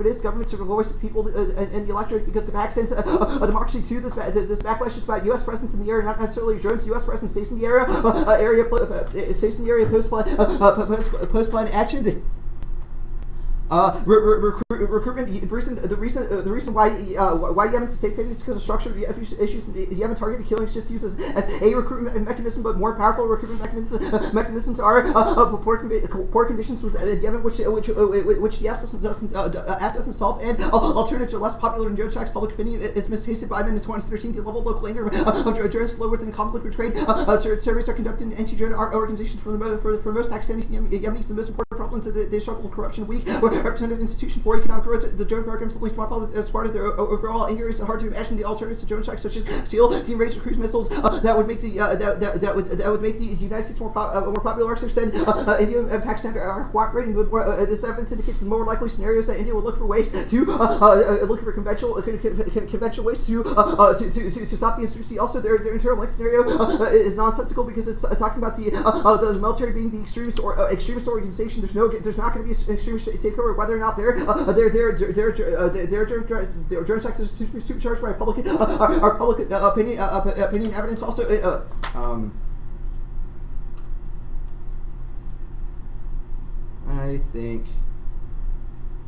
it is, governments are the voice of people and the electorate because the Pakistan's a democracy too. This backlash is about U.S. presence in the area, not necessarily drones. U.S. presence stays in the area post-plan action. Recruitment. The reason why Yemen's state is because of structural issues. Yemen targeted killing is just used as a recruitment mechanism, but more powerful recruitment mechanisms are poor conditions with Yemen, which the app doesn't solve, and alternatives are less popular in Jones Act. Public opinion is mistasted by them in 2013. The level of local anger of drones low within conflict betrayed. Surveys are conducted in anti-drone organizations for most Pakistanis and Yemenis. The most important problem is that they struggle with corruption, weak representative institution, poor economic growth. The drone program is the least popular as part of their overall anger. It's hard to imagine the alternatives to drone strikes, such as SEAL, team range cruise missiles, that would make the United States more popular. Extent India and Pakistan are cooperating. This evidence indicates the more likely scenarios that India will look for ways to look for conventional ways to stop the insurgency. Also, their internal link scenario is nonsensical because it's talking about the military being the extremist organization. There's not going to be an extremist takeover. Whether or not their drone strikes is supercharged by public opinion evidence. Also, I think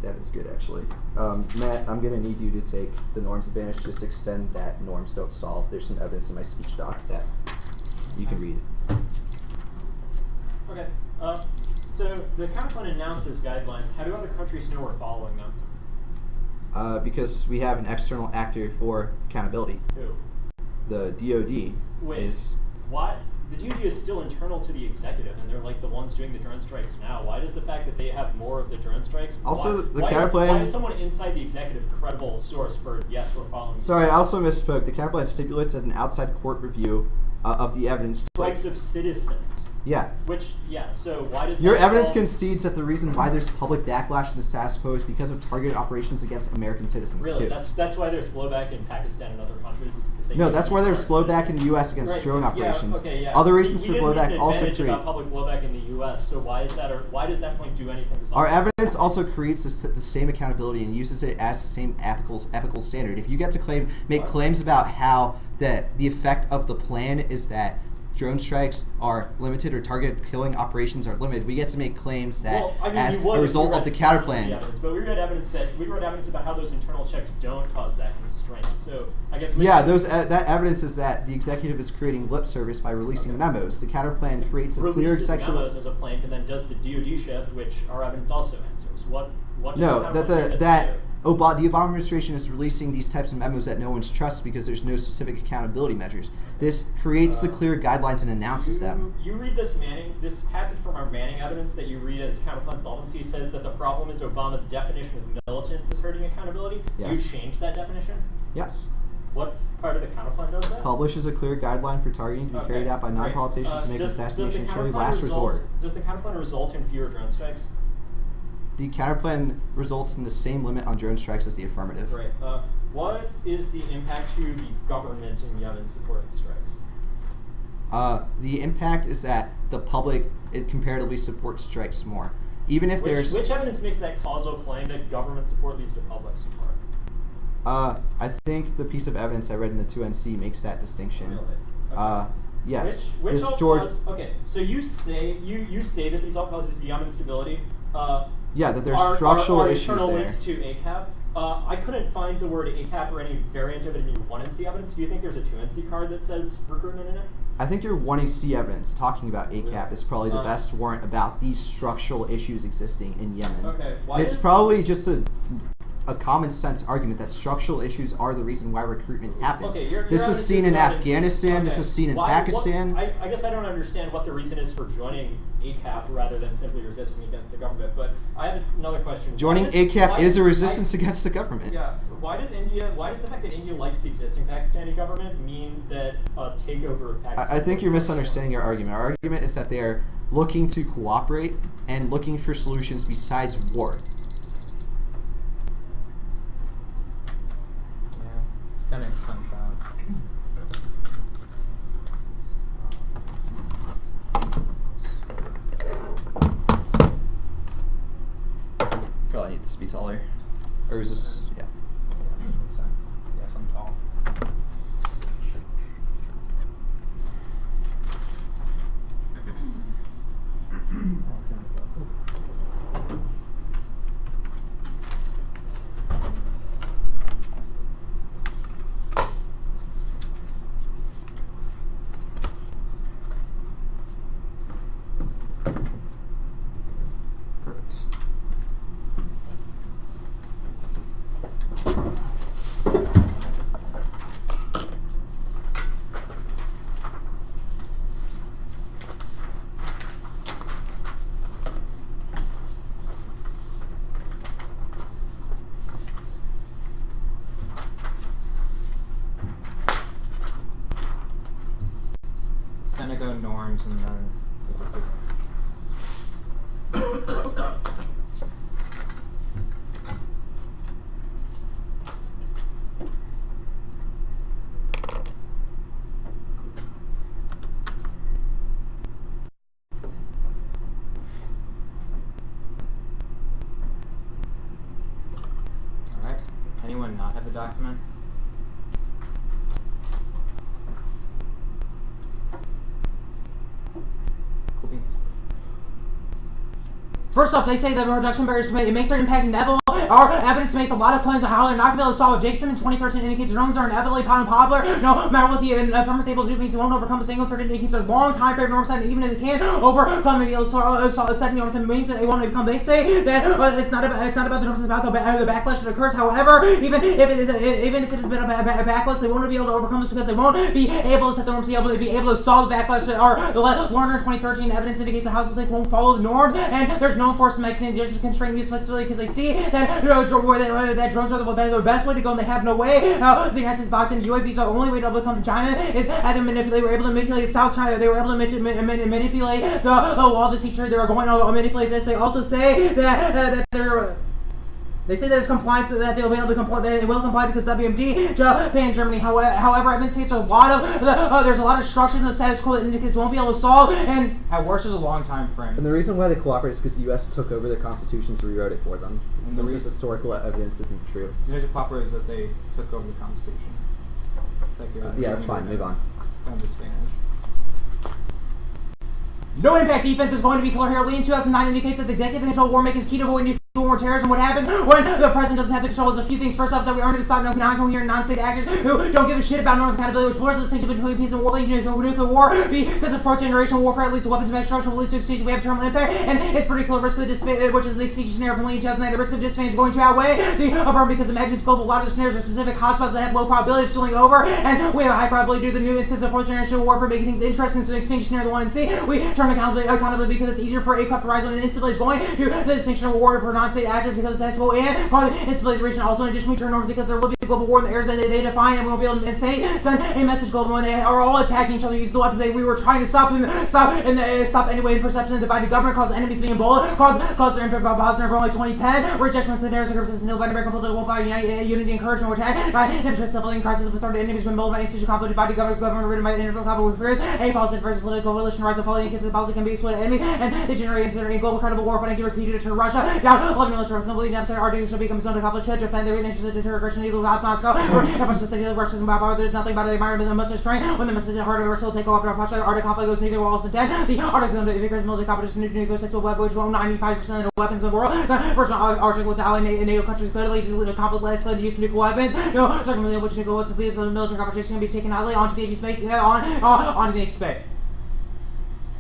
that is good, actually. Matt, I'm going to need you to take the norms advantage. Just extend that norms don't solve. There's some evidence in my speech doc that you can read. Okay. So the counterplan announces guidelines. How do other countries know we're following them? Because we have an external actor for accountability. Who? The DoD is... Why? The DoD is still internal to the executive, and they're like the ones doing the drone strikes now. Why does the fact that they have more of the drone strikes? Also, the why counterplan... is someone inside the executive a credible source for, yes, we're following... Sorry, I also misspoke. The counterplan stipulates that an outside court review of the evidence... Rights of citizens. Yeah. So why does your that evidence solve... concedes that the reason why there's public backlash in the status quo is because of targeted operations against American citizens, Really? too. That's why there's blowback in Pakistan and other countries? No, that's why there's blowback in the U.S. against drone operations. Other reasons for blowback also create... about public blowback in the U.S., so why is that, or why does that point do anything to solve Our evidence also creates the same accountability and uses it as the same epical standard. If you get to make claims about how the effect of the plan is that drone strikes are limited or targeted killing operations are limited, we get to make claims that as a result of the counterplan. But we read evidence about how those internal checks don't cause that constraint. So I guess that evidence is that the executive is creating lip service by releasing memos. The counterplan creates a clear sexual memos as a plank, and then does the DoD shift, which our evidence also answers. What no, the Obama administration is releasing these types of memos that no one trusts because there's no specific accountability measures. This creates the clear guidelines and announces them. You read this passage from our Manning evidence that you read as counterplan solvency says that the problem is Obama's definition of militant is hurting accountability. Yes. You changed that definition? Yes. What part of the counterplan does that? Publishes a clear guideline for targeting to be carried out by non-politicians to make assassination truly last resort. Does the counterplan result in fewer drone strikes? The counterplan results in the same limit on drone strikes as the affirmative. Right. What is the impact to the government in Yemen supporting strikes? The impact is that the public comparatively supports strikes more. Even if there's... Which evidence makes that causal claim that government support leads to public support? I think the piece of evidence I read in the 2NC makes that distinction. Really? Okay. Yes. Which all cause, okay, so you say that these all causes Yemen stability. Yeah, that there's structural issues there. Internal links to ACAP. I couldn't find the word ACAP or any variant of it in your 1NC evidence. Do you think there's a 2NC card that says recruitment in it? I think your 1AC evidence talking about ACAP is probably the best warrant about these structural issues existing in Yemen. Okay. It's probably just a common sense argument that structural issues are the reason why recruitment happens. Okay, this is seen in Afghanistan. This is seen in Pakistan. I guess I don't understand what the reason is for joining ACAP rather than simply resisting against the government. But I have another question. Joining ACAP is a resistance against the government. Yeah. Why does the fact that India likes the existing Pakistani government mean that a takeover of Pakistan? I think you're misunderstanding our argument. Our argument is that they're looking to cooperate and looking for solutions besides war. That makes sense. Probably need this to be taller. Or is this... Yeah. Yes, I'm tall. gonna go norms and then the decision. Alright. Anyone not have the document? Cool beans. First off, they say that reduction barriers makes their impact inevitable. Our evidence makes a lot of claims on how they're not going to be able to solve it. Jason in 2013 indicates drones are inevitably popular. No matter what the firm is able to do, means it won't overcome a single threat. It indicates a long time frame norm set, and even if they can overcome and be able to solve a set norm set, means that they won't become. They say that it's not about the norms, it's about the backlash that occurs. However, even if it is been a backlash, they won't be able to overcome this because they won't be able to set the norms, be able to solve the backlash. Lerner in 2013 evidence indicates that houses won't follow the norm, and there's no enforcement mechanism just to constrain use flexibility because they see that that drones are the best way to go, and they have no way. The United States blocked in UAVs. The only way to overcome China is either they were able to manipulate South China. They were able to manipulate the wall of the sea trade. They were going to manipulate this. They also say that they're. They say there's compliance, that they'll be able to comply. They will comply because WMD, Japan, Germany. However, evidence states there's a lot of structures in the status quo that indicates won't be able to solve, and at worst, there's a long time frame. And the reason why they cooperate is because the U.S. took over their constitutions, rewrote it for them. And the this historical evidence isn't true. The reason cooperate is that they took over the Constitution. It's like Yeah, that's fine. Move on. Disadvantage. No impact defense is going to be clear here. Lee in 2009 indicates that the executive control war making is key to avoiding nuclear war terrorism. What happens when the president doesn't have the control is a few things. First off, that we aren't going to stop non-coherent, non-state actors who don't give a shit about norms and accountability, which blurs the distinction between peace and war, leading to nuclear war. Because of fourth generation warfare, it leads to weapons of mass destruction, will lead to exchange. We have terminal impact, and it's pretty clear risk of disadvantage, which is the extinction scenario from Lee in 2009. The risk of disadvantage is going to outweigh the affirm because imagine global. A lot of the scenarios are specific hotspots that have low probability of spilling over, and we have a high probability due to the new instance of fourth generation warfare making things interesting. So the extinction scenario, the 1 and C, we term accountability because it's easier for aircraft to rise when it instantly is going to the distinction of war for non-state actors because it's accessible and causing instability of the region. Also, in addition, we turn norms because there will be a global war in the areas that they define, and we won't be able to send a message global when they are all attacking each other, use the weapons we were trying to stop anyway in perception and divide the government, cause enemies being bold, cause their impact about Bosnia for only 2010, rejection when scenarios are persistent, no by American political will by unity, encouragement, or attack, by temperature, civilian crisis of authority, enemies when bold by institutional conflict, divided government, ridden by internal conflict with fears, a policy versus political coalition, rise and falling against the policy can be split enemy, and they generate a global credible war fighting repeated to turn Russia down 11 military personnel, believe necessary articles should become zone to conflict, should defend their nations, deter aggression, illegal about Moscow, or efforts to the Russians and Bob, there's nothing about the environment that much strength when the message is hard to Russia will take off in our posture, Arctic conflict goes nuclear walls to 10, the Arctic zone, the vigorous military competition, nuclear sexual weapons, which will 95% of the weapons in the world, versus Arctic with the ally NATO countries could lead to conflict less to use nuclear weapons, certainly which nuclear weapons lead to the military competition can be taken out on to the space, on the space.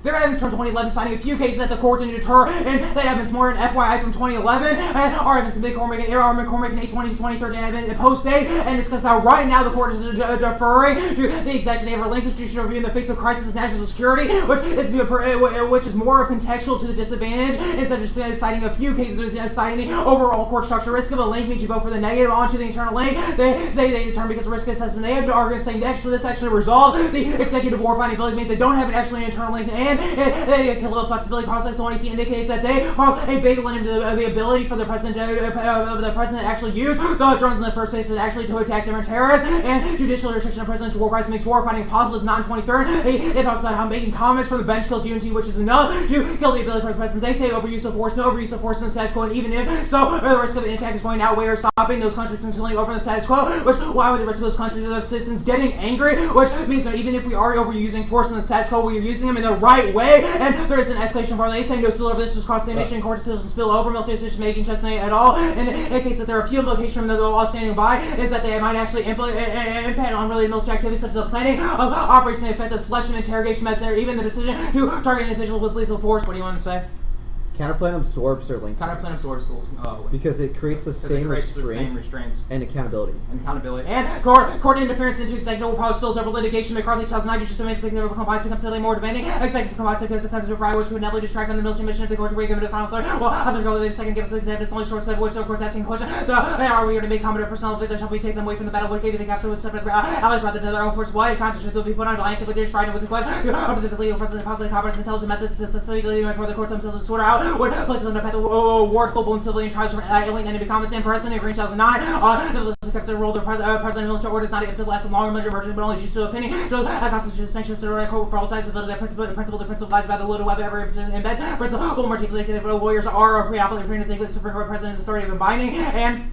There are evidence from 2011 citing a few cases at the court to deter, and that evidence more than FYI from 2011, and our evidence in McCormick in 820 2013 evidence post-date, and it's because right now the court is deferring to the executive relinquished judicial review in the face of crisis of national security, which is more contextual to the disadvantage, instead of just citing a few cases, citing the overall court structure. Risk of a link means you go for the negative onto the internal link. They say they determine because of risk assessment. They have no argument saying this actually resolved the executive war finding ability means they don't have an actually internal link, and they can little flexibility. Process 20 indicates that they are a big limit to the ability for the president to actually use the drones in the first place is actually to attack different terrorists, and judicial restriction of presidential war crimes makes war fighting possible. It's not 23rd. They talk about how making comments from the bench kills unity, which is enough to kill the ability for the president. They say overuse of force, no overuse of force in the status quo, and even if so, the risk of impact is going to outweigh or stopping those countries from killing over the status quo, which why would the risk of those countries of those citizens getting angry, which means that even if we are overusing force in the status quo, we are using them in the right way, and there is an escalation of they saying no spill over. This was cross the nation, court decisions spill over, military decision making just at all, and it indicates that there are a few implications from the law standing by is that they might actually impact on really military activities such as the planning of operations and affect the selection and interrogation methods, or even the decision to target an individual with lethal force. What do you want to say? Counterplan absorbs their link. Counterplan absorbs Because it creates the because it same creates the same restraint restraints and accountability. and accountability. And court interference into executive power spills over litigation. McCarthy tells Nigel just demands executive compliance becomes slightly more demanding. Executive compliance because the times of which could inevitably distract from the military mission if the courts were given to the final third. Well, after go to the second gives us example, it's only short step which the court's asking question. Are we going to make comment of personnel that shall we take them away from the battle? What gave you the capture with separate allies rather than their own force? Why constitutions will be put on alliance with their stride with the question of the legal president possibly competence intelligent methods to successfully for the courts themselves to sort out what places on the path of war full-blown civilian trials from alien enemy comments in person in Green 2009. The list kept the role of president military orders not to last a longer measure version but only just to opinion. Constitution sanctions to quote for all times the principle lies about the load of web ever embed. Principle more articulated lawyers are preoperatively think that the Supreme Court president's authority of binding and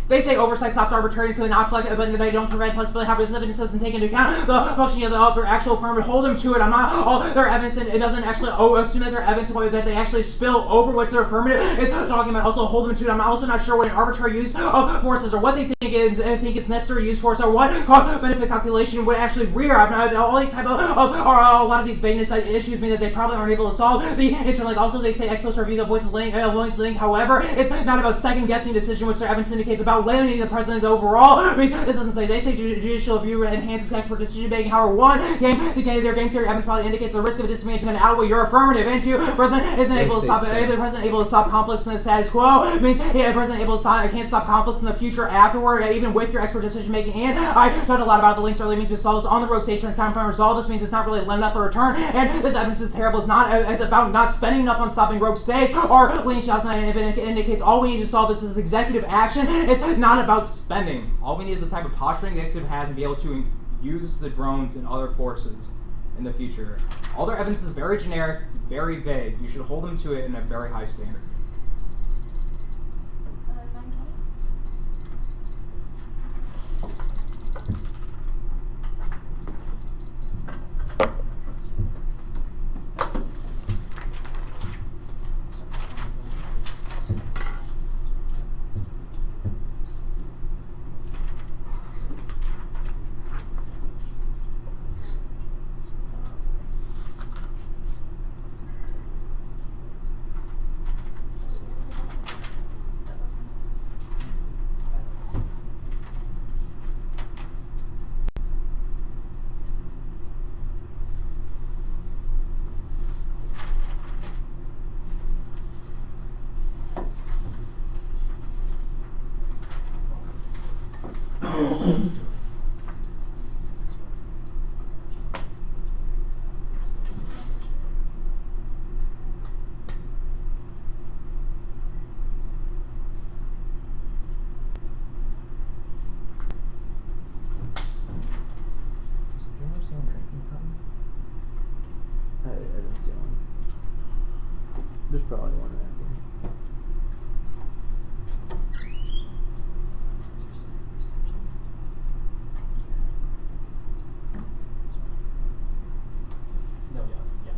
they say oversight stops arbitrary, so they not flexible, but they don't prevent flexibility. However, this evidence doesn't take into account the functioning of their actual firm and hold them to it. I'm not all their evidence, and it doesn't actually assume that their evidence that they actually spill over what's their affirmative is talking about. Also hold them to it. I'm also not sure what an arbitrary use of forces or what they think is necessary use force or what cost benefit calculation would actually rear. I'm not all these type of a lot of these vagueness issues mean that they probably aren't able to solve the internal. Like also they say ex post review avoids willing to link. However, it's not about second guessing decision, which their evidence indicates about limiting the president overall. I mean, this doesn't play. They say judicial review enhances expert decision making. However, their game theory evidence probably indicates the risk of a disadvantage to outweigh your affirmative. And two, president isn't able to stop. The president able to stop conflicts in the status quo means the president able to stop. Can't stop conflicts in the future afterward, even with your expert decision making. And I talked a lot about the links early means resolves on the rogue state turns time frame resolve. This means it's not really lend up for return. And this evidence is terrible. It's about not spending enough on stopping rogue states or lean shots. And if it indicates all we need to solve this is executive action, it's not about spending. All we need is the type of posturing the executive had to be able to use the drones and other forces in the future. All their evidence is very generic, very vague. You should hold them to it in a very high standard. I didn't see one. There's probably one in there. No, yeah.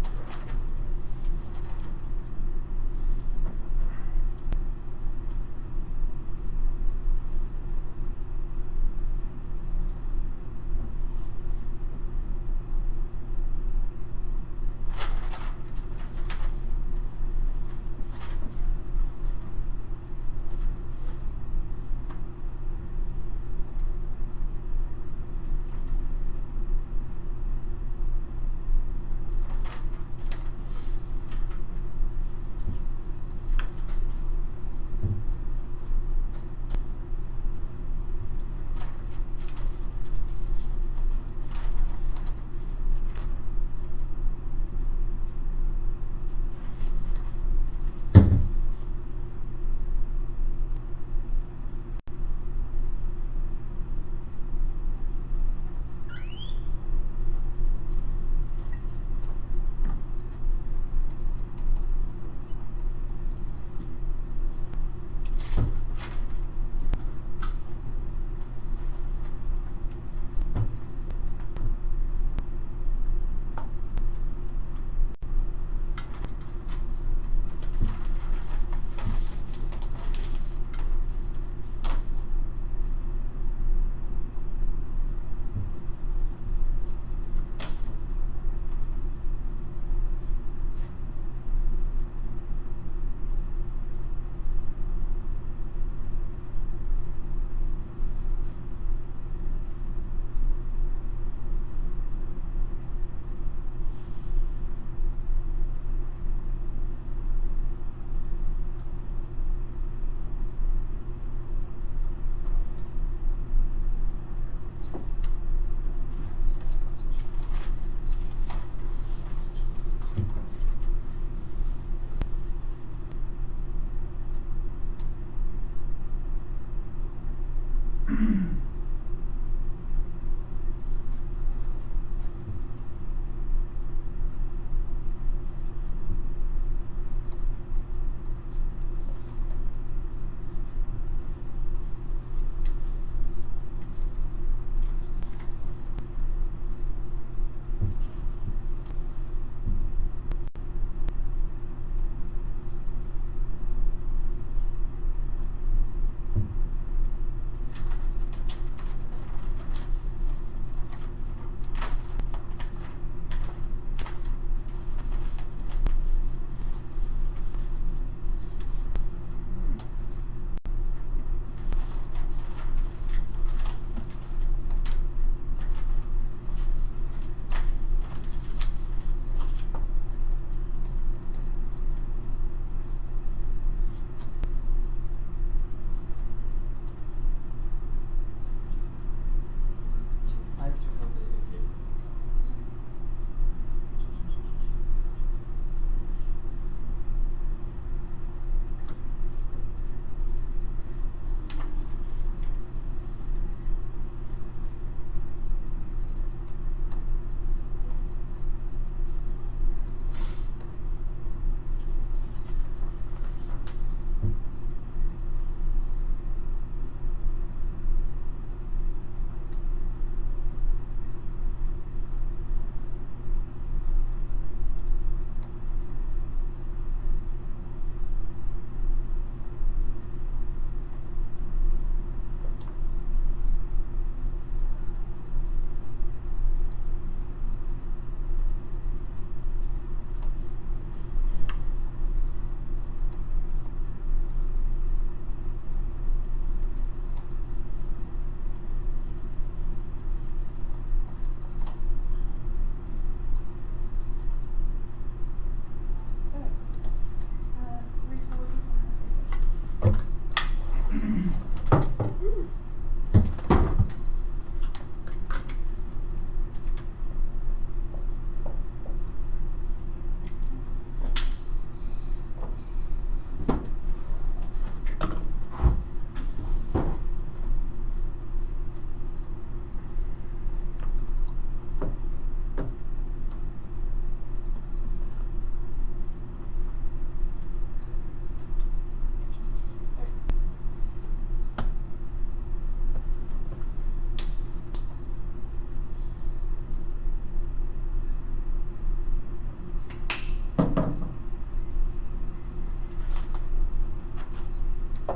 Yeah,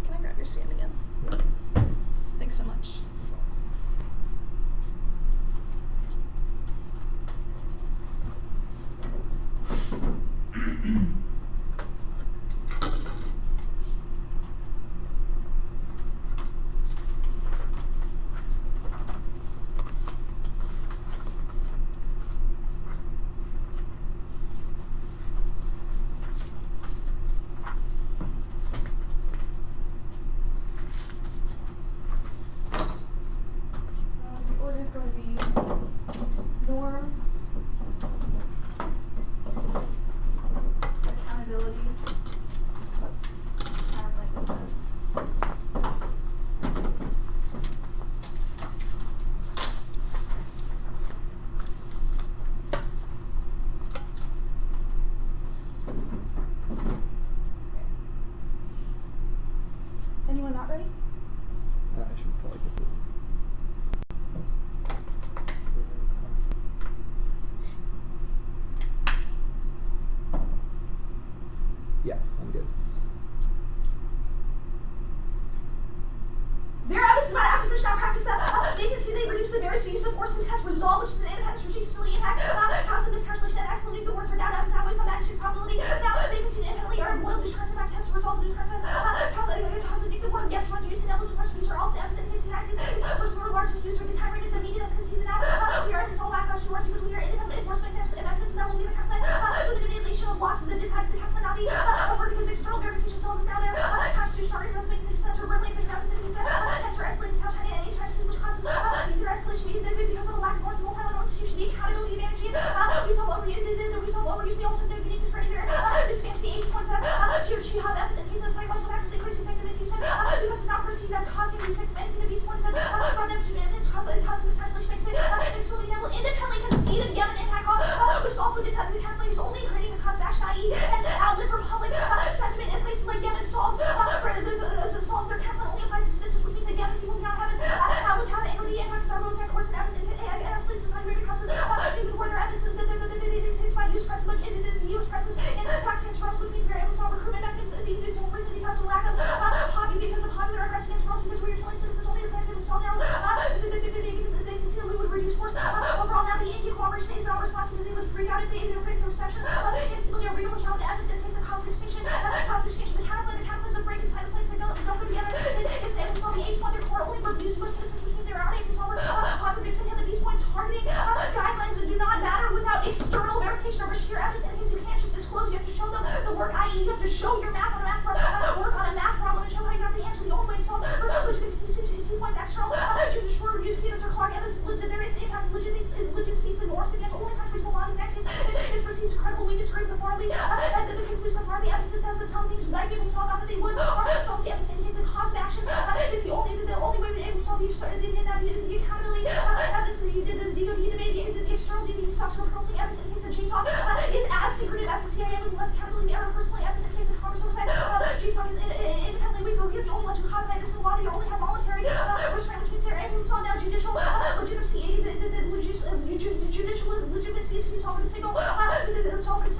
can I grab your stand again? Thanks so much. The order is going to be norms, accountability, anyone not ready? I should probably get this. Yeah, I'm good. Their evidence about acquisition of practice, they can see they reduce the various use of force and test result, which is an independent strategic facility impact. House of miscalculation and excellent the words are down, evidence outweighs on magnitude probability. Now, they can see the independently are boiled deterrence impact test result, deterrence, calculating the word, yes, run, reducing evidence of user also evidence in case the United States first more largest user, the time rate is immediate as conceived now. We are in this whole backlash to work because we are independent enforcement mechanisms, that will be the calculation, with the manipulation of losses and dislike the calculation, not the because external verification cells is now there. Constitutional arguments making the consent or verbally efficient representative enter escalating South China and East which causes either escalation because of a lack of force in multi-level institution, the accountability managing, resolve overuse, the also unique disparity there, disadvantage the ace points she have evidence in case of psychological factors increasing effectiveness use because it's not perceived as causing the anything the beast points and it's causing miscalculation makes it it's really independently conceded Yemen impact which is also decided the calculators only creating the cause of action, i.e. and outlet for public sentiment in places like Yemen solves their calculation only applies to citizens, which means that Yemen people do not have an outlet to have any of the impact are lowest courts and evidence and escalates to greater costs where their evidence is the use press like in the US presses in Pakistan struggles, which means we are able to solve recruitment mechanisms because of lack of popular aggressiveness for us because we are telling citizens only the plans that we saw now they can see that we would reduce force overall now the Indian cooperation is not responsible because they would freak out if they didn't break the reception instantly a real challenge evidence in case of cost extinction the counterplay is a break inside the place that don't go together it's able to solve the H point their core only for reducing most citizens which means they are unable to solve popular based on these points targeting guidelines that do not matter without external verification or sheer evidence in case you can't just disclose you have to show them the work, i.e. you have to show your math on a math problem work on a math problem and show how you got the answer the only way to solve C points external judicial review students or Clark evidence there is an impact legitimacy the norms against only countries will not next is perceived as credible we disagree with the Farley and the conclusion of Farley evidence says that some things might be able to solve not that they would or solve the evidence indicates a cause of action is the only way we're able to solve the accountability evidence the DOD debate the external DOD stocks for posting evidence in case of JSOC is as secretive as the CIA with less accountability ever personally evidence in case of Congress oversight JSOC is independently weak we're the only ones who codify this in law they only have voluntary restraint which means they're able to solve now judicial legitimacy the judicial legitimacy is to be solved for the signal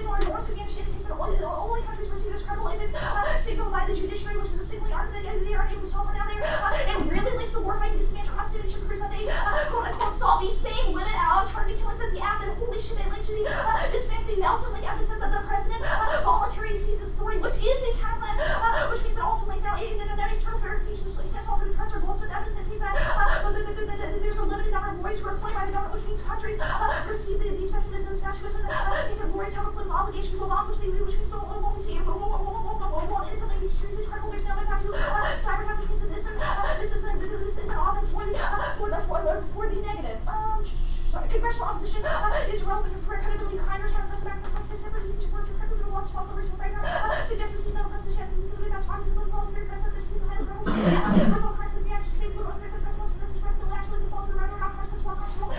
or norms against indicates that only countries perceive as credible if it's signaled by the judiciary which is a signaling argument that they aren't able to solve for now there it really links the war fighting disadvantage cross station proves that they quote unquote solve these same limit out target killing says the app and holy shit they link to the disadvantage the Nelson link evidence says that the president voluntarily seizes his authority which is the account plan which means it also links out that external verification so you can't solve for the trust or bolts with evidence in case that there's a limited number of lawyers who are appointed by the government which means countries receive the effectiveness and statutes and they have lawyer telephone obligation to go on which means won't we see won't independently be seriously credible there's no impact to cyber attack which means that this is an offense for the negative congressional opposition is relevant for credibility crime or terror president credibility to laws swap lovers for fragrant suggests the email president is the best part of the law for president to the higher personal crimes of the action case little unfair the president actually the fault of the right or not process more functional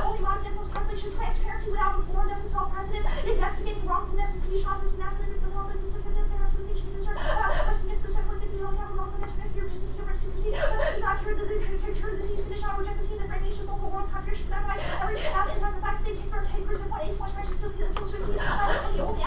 only modest influence calculation transparency without reform doesn't solve precedent investigating wrongfulness is huge not written absolutely the law that is the representation of concern against the separate the law have wrongfulness if you're just to supersede does not cure the disease condition or reject the scene that fragmentation of the world's contradictions that by every have impact the fact that they take their papers and what ace much precious to feel the and the only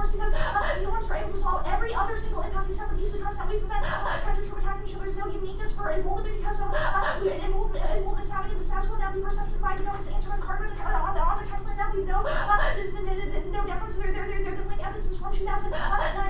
force because the norms are able to solve every other single impact except for the use of drugs that we prevent countries from attacking each other. There's no uniqueness for emboldenment because emboldenment is happening in the status quo now. The perception of economics answer on carbon on the calculator now. We know no difference. Their link evidence is from 2009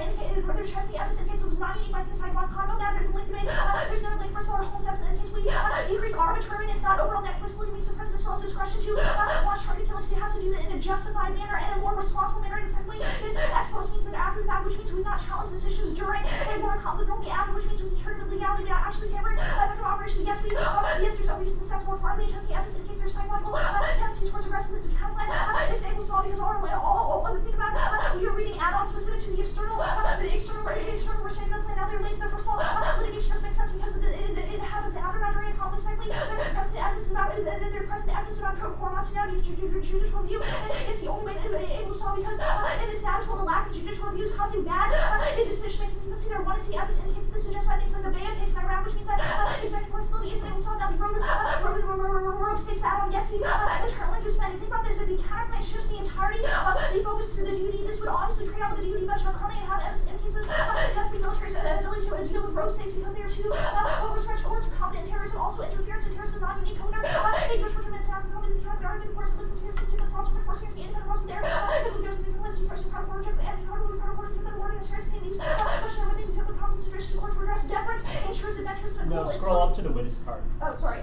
indicated for their testing evidence in case it was not unique by things like Guantanamo. Now there's the link made. There's no link for smaller homes evidence in case we decrease arbitrariness, not overall net flexibility means the president still has discretion to launch targeted killings. He has to do that in a justified manner and a more responsible manner. And secondly, is ex post means that after the fact, which means we've not challenged this issues during a more conflict only after, which means we can turn it legality without actually hammering effective operation. Yes, there's overuse in the sense more farther testing evidence in case there's psychological tendencies towards aggressiveness. The account plan is able to solve because all the thing about you're reading add-ons specific to the external restraint plan. Now they're linked. So first of all, litigation just makes sense because it happens after not during a conflict. Secondly, there's precedent evidence about core amounts now judicial review. It's the only way able to solve because in the status quo, the lack of judicial review is causing bad decision making. You can see there want to see evidence indicates this suggests by things like the Bay case around, which means that executive flexibility isn't able to solve. Now the road stakes add-on. Yes, the internal link is spending. Think about this: if the counterclaim shifts the entirety of the focus to the duty, this would obviously trade off with the duty much more and have evidence indicates against the military's ability to deal with road stakes because they are too overstretched. Courts are competent in terrorism, also interference in terrorism, non-unique owner. A short-term attack from the trial, there are good reports of liquid human false reports here. The independent was there. It would go to the list of person proud project and probably federal court to the warning the sheriff's name. These question when they take the problems consideration court to address deference, ensures adventures of No, scroll up to the witness card. Oh, sorry.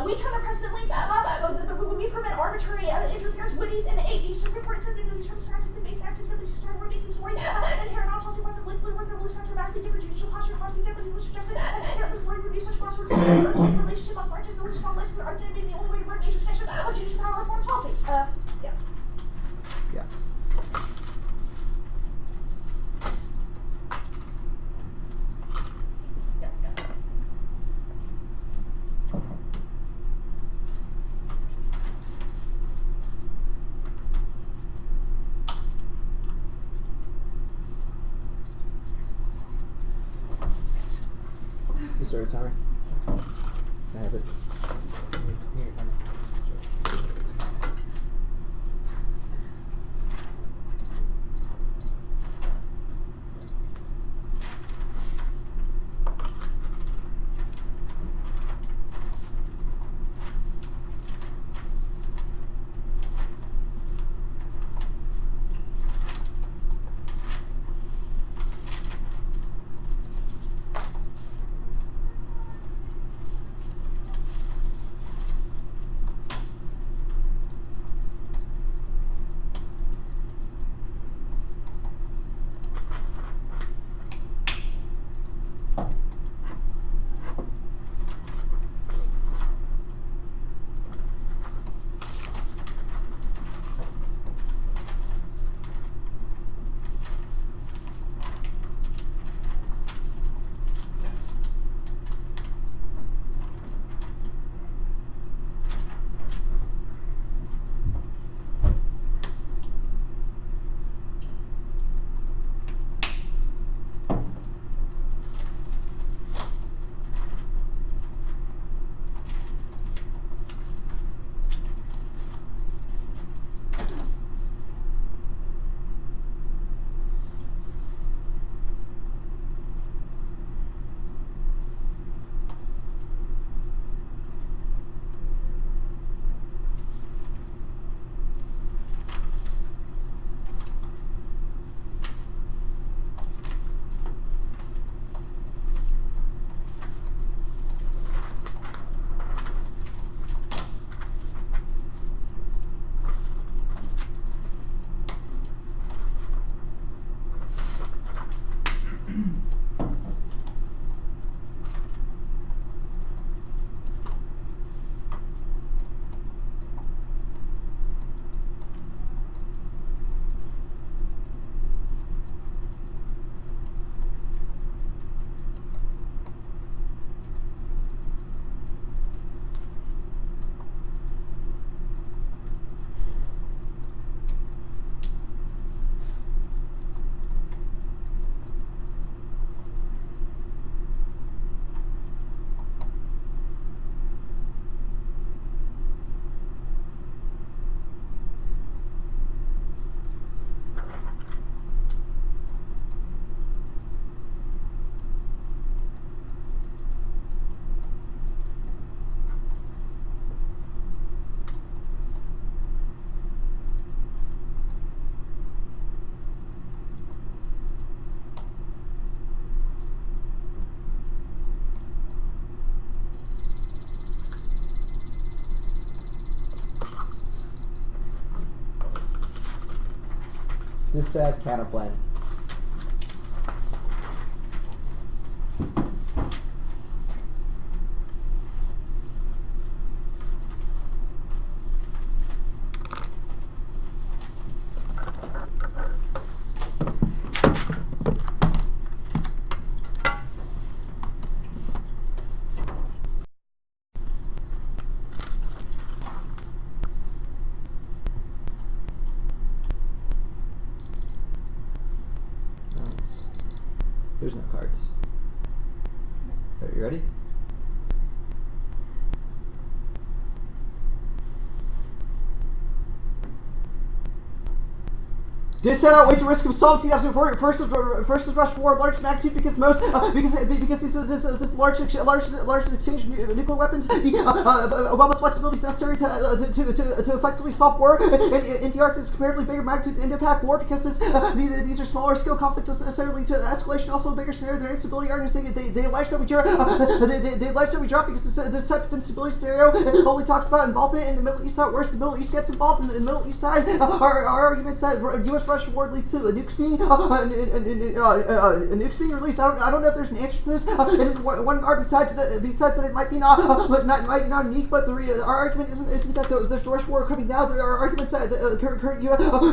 We turn the precedent link. We prevent arbitrary interference. Witties and the Supreme Court said that the terms of the base actions of the Supreme Court based story and here not policy worth the liquid worth the release factor vastly different judicial posture policy that was suggested and before you review such possible relationship of branches which strong links to the argument being the only way to work major section of judicial power reform policy. Yeah. Yeah. Sorry, sorry. I have it. Dissat counterplan. There's no cards. Are you ready? Dissat outweighs the risk of solvency. First is rush for large magnitude because this large exchange of nuclear weapons. Obama's flexibility is necessary to effectively solve war. In the Arctic, comparatively bigger magnitude and impact war because these are smaller scale conflicts doesn't necessarily lead to escalation. Also, a bigger scenario. Their instability arguments they allege that we drop. They allege that we drop because this type of instability scenario only talks about involvement in the Middle East. How worse the Middle East gets involved in the Middle East side. Our arguments that U.S. Russian war leads to nukes being released. I don't know if there's an answer to this. And one argument besides that it might be not unique, but our argument isn't that there's Russian war coming now. There are arguments that the current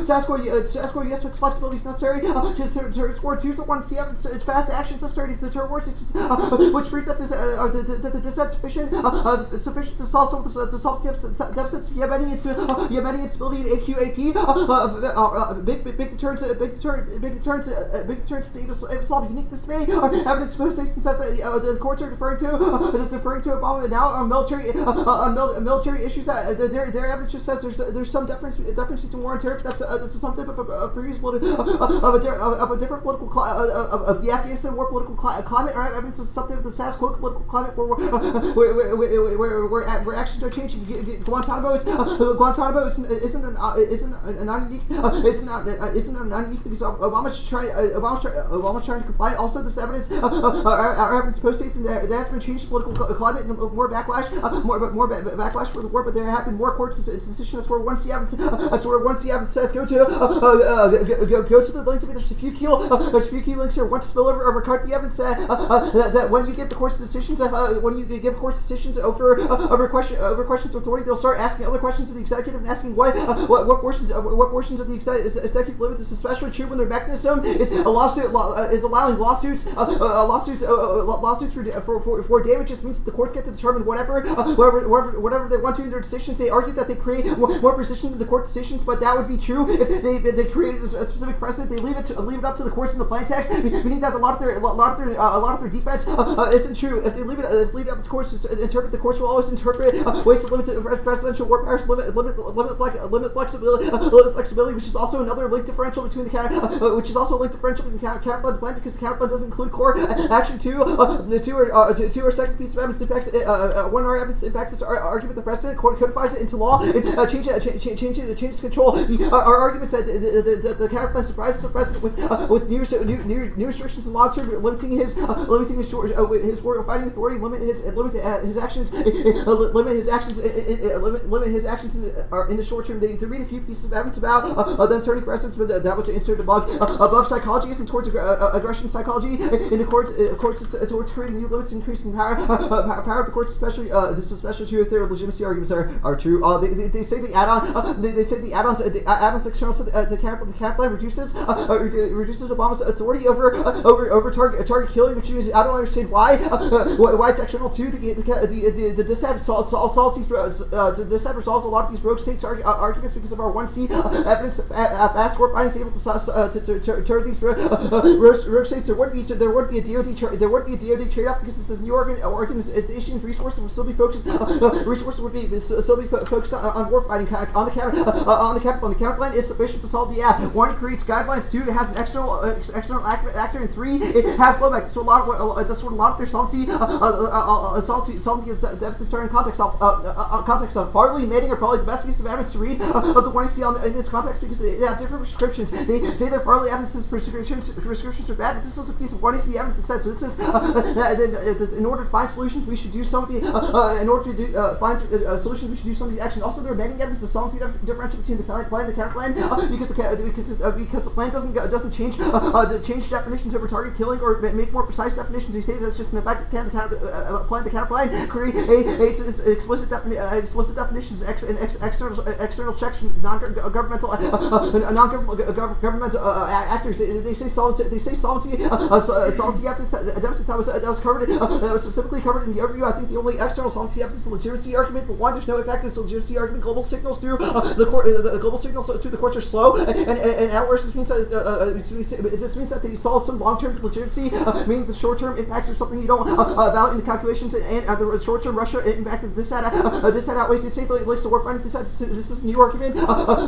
status quo U.S. flexibility is necessary to explore two. So one, it's fast actions necessary to deter wars, which proves that the dissent sufficient to solve deficits. You have any instability in AQAP. Big deterrents to solve unique dismay. Evidence most states says the courts are deferring to Obama now on military issues. Their evidence just says there's some difference between war and terror. That's some type of a previous of a different political of the Afghanistan war political climate. Or evidence is something of the status quo political climate where actions are changing. Guantanamo isn't unique because Obama's trying to comply. Also, this evidence, our evidence postdates and there has been changed political climate and more backlash for the war. But there have been more courts decisions. That's where once the evidence says go to the links. There's a few key links here. One spillover or McCarthy evidence that when you give the court's decisions, over questions of authority, they'll start asking other questions of the executive and asking what portions of the executive limit. This is especially true when their mechanism is allowing lawsuits for damages. Means that the courts get to determine whatever they want to in their decisions. They argue that they create more precision in the court decisions, but that would be true if they created a specific precedent. They leave it up to the courts in the plain text, meaning that a lot of their defense isn't true. If they leave it up to the courts to interpret, the courts will always interpret ways to limit presidential war powers, limit flexibility, which is also another link differential between the counterplan plan because the counterplan doesn't include core action two or second piece of evidence impacts one or evidence impacts this argument. The precedent court codifies it into law and changes control. Our arguments that the counterplan surprises the president with new restrictions in law term, limiting his war fighting authority, limit his actions in the short term. They read a few pieces of evidence about them turning precedents, but that was to insert above psychology and towards aggression psychology in the courts towards creating new limits and increasing power of the courts, especially this is especially true if their legitimacy arguments are true. They say the add-ons external to the counterplan reduces Obama's authority over target killing, which is I don't understand why it's external to the dissent resolves a lot of these rogue states arguments because of our 1C evidence fast war fighting is able to turn these rogue states. There would be a DoD trade-off because this is a new organization. Resources would still be focused. Resources would still be focused on war fighting. On the counterplan is sufficient to solve the app. 1, it creates guidelines. 2, it has an external actor. And 3, it has blowback. That's what a lot of their solvency deficit starting context on. Farley and Manning are probably the best piece of evidence to read of the 1C in its context because they have different prescriptions. They say their partly evidence prescriptions are bad, but this is a piece of what is the evidence that says. So this is in order to find solutions, we should do some of the in order to find solutions, we should do some of the action. Also, there are many evidence of solvency differential between the plan and the counterplan because the plan doesn't change definitions over target killing or make more precise definitions. They say that's just an effect of applying the counterplan. Create explicit definitions and external checks from non-governmental actors. They say solvency evidence that was covered. That was specifically covered in the overview. I think the only external solvency evidence is the legitimacy argument. But one, there's no impact to the legitimacy argument. Global signals through the global signals through the courts are slow, and at worst, this means that they solve some long-term legitimacy, meaning the short-term impacts are something you don't value in the calculations, and the short-term Russia impact of this outweighs. They say likes the war finding. This is a new argument.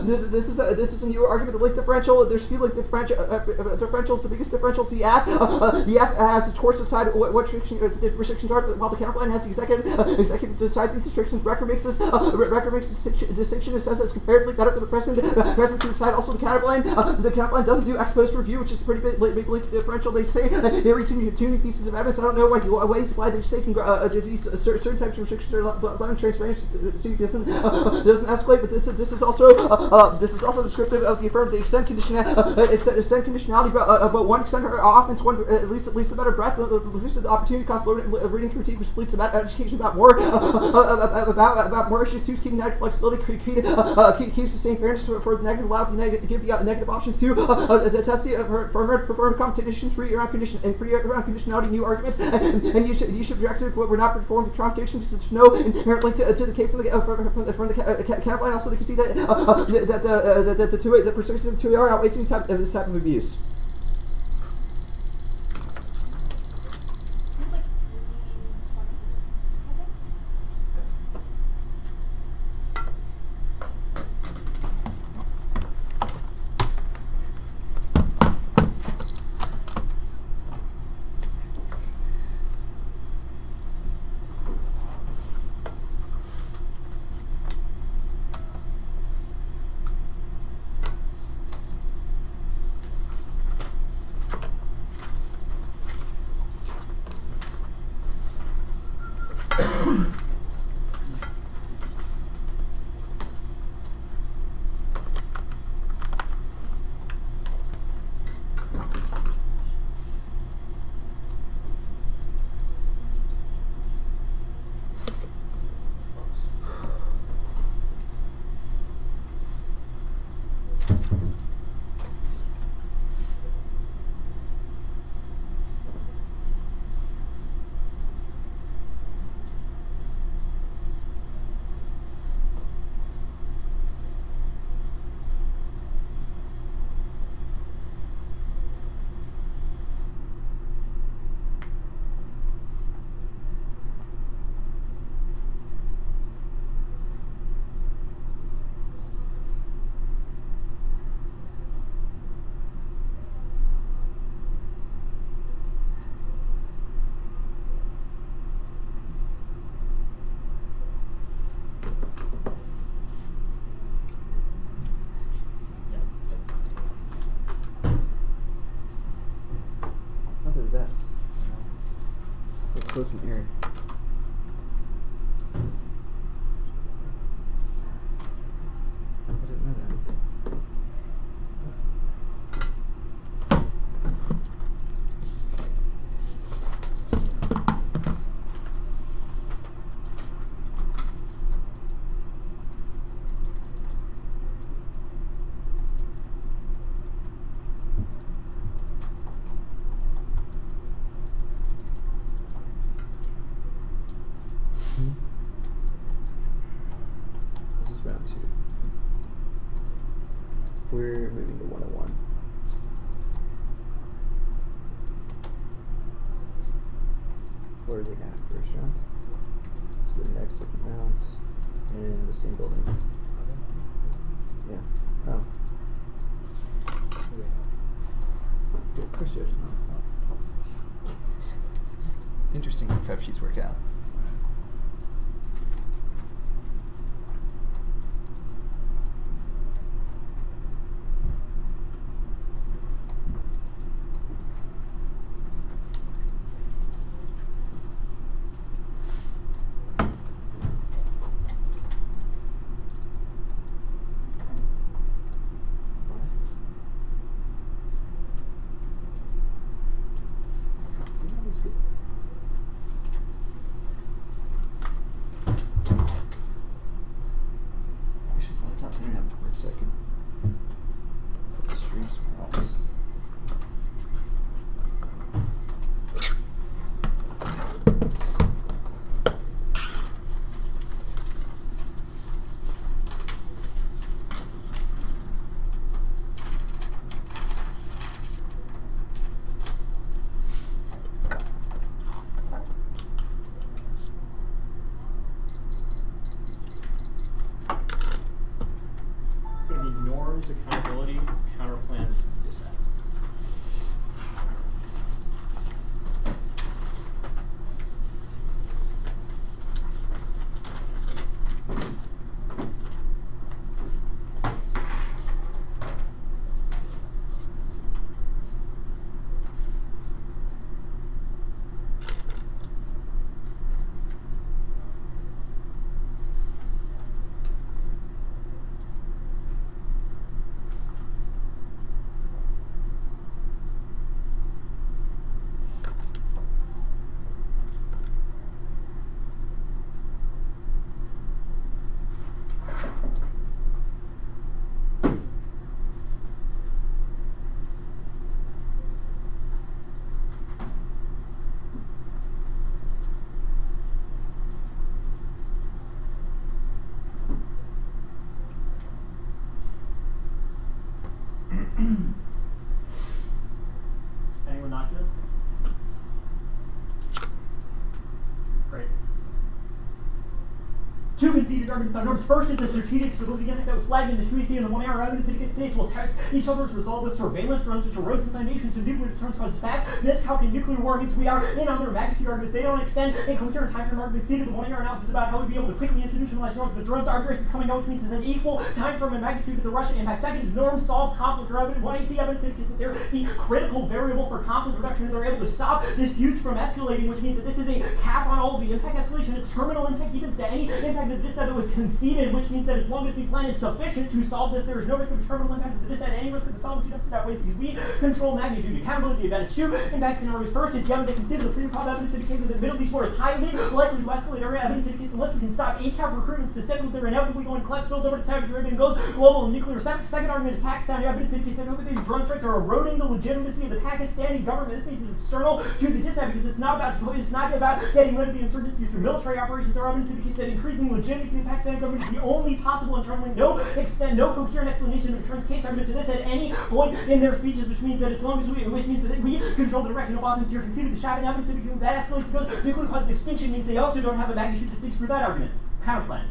This is a new argument. The link differential. There's few link differentials. The biggest differential is the F. The F has the courts decide what restrictions are, while the counterplan has the executive decide these restrictions. Record makes this distinction. It says that it's comparatively better for the president to decide. Also, the counterplan doesn't do ex post review, which is a pretty big link differential. They say they read too many pieces of evidence. I don't know why they say these certain types of restrictions are allowing transparency doesn't escalate. But this is also descriptive of the affirmative. They extend conditionality, but one extend offense, one at least a better breadth. Reduce the opportunity cost of reading critique, which leads about education about more issues. Two, keeping negative flexibility, keeps sustained fairness for the negative, allow the give the negative options to test the preferred competitions pre-around conditionality, new arguments, and you should reject it if we're not performing the competitions. There's no inherent link to the K from the counterplan. Also, they can see that the persistence of 2AR outweighs this type of abuse. Close and airy. I didn't know that. We're moving to 101. Where are they at? First round? Let's go to next, second rounds. In the same building. Yeah. Oh. Yeah, of course you have. Interesting how prep sheets work out. Anyone not good? Great. Two conceded arguments on norms. First is the strategic stability impact that was flagged in the 2EC and the 1AR evidence indicates states will test each other's resolve with surveillance drones, which erodes the foundations of nuclear deterrence causes fast. This calc in nuclear war means we are in on their magnitude arguments. They don't extend a coherent time frame argument. See to the 1AR analysis about how we'd be able to quickly institutionalize norms, but drones are is coming out, which means it's an equal time frame and magnitude to the Russian impact. Second is norms solve conflict or evidence. 1AC evidence indicates that they're the critical variable for conflict reduction, and they're able to stop disputes from escalating, which means that this is a cap on all of the impact escalation. It's terminal impact evens to any impact of this that was conceded, which means that as long as the plan is sufficient to solve this, there is no risk of a terminal impact of the dissent, any risk of the solvency deficit outweighs because we control magnitude. Accountability advantage. Two impact scenarios. First is Yemen to consider the pre-called evidence indicating that the Middle East war is highly likely to escalate. Area evidence indicates unless we can stop ACAP recruitment specifically, they're inevitably going to collapse, goes over to Saudi Arabia and goes global and nuclear. Second argument is Pakistan evidence indicates that these drone strikes are eroding the legitimacy of the Pakistani government. This means it's external to the dissent because it's not about getting rid of the insurgency through military operations. Our evidence indicates that increasing the legitimacy of the Pakistani government is the only possible internally. No coherent explanation of returns case argument to this at any point in their speeches, which means that as long as we control the direction of offense here, conceded the Shabbat evidence indicating that escalates goes nuclear causes extinction means they also don't have a magnitude distinction for that argument. Counterplan.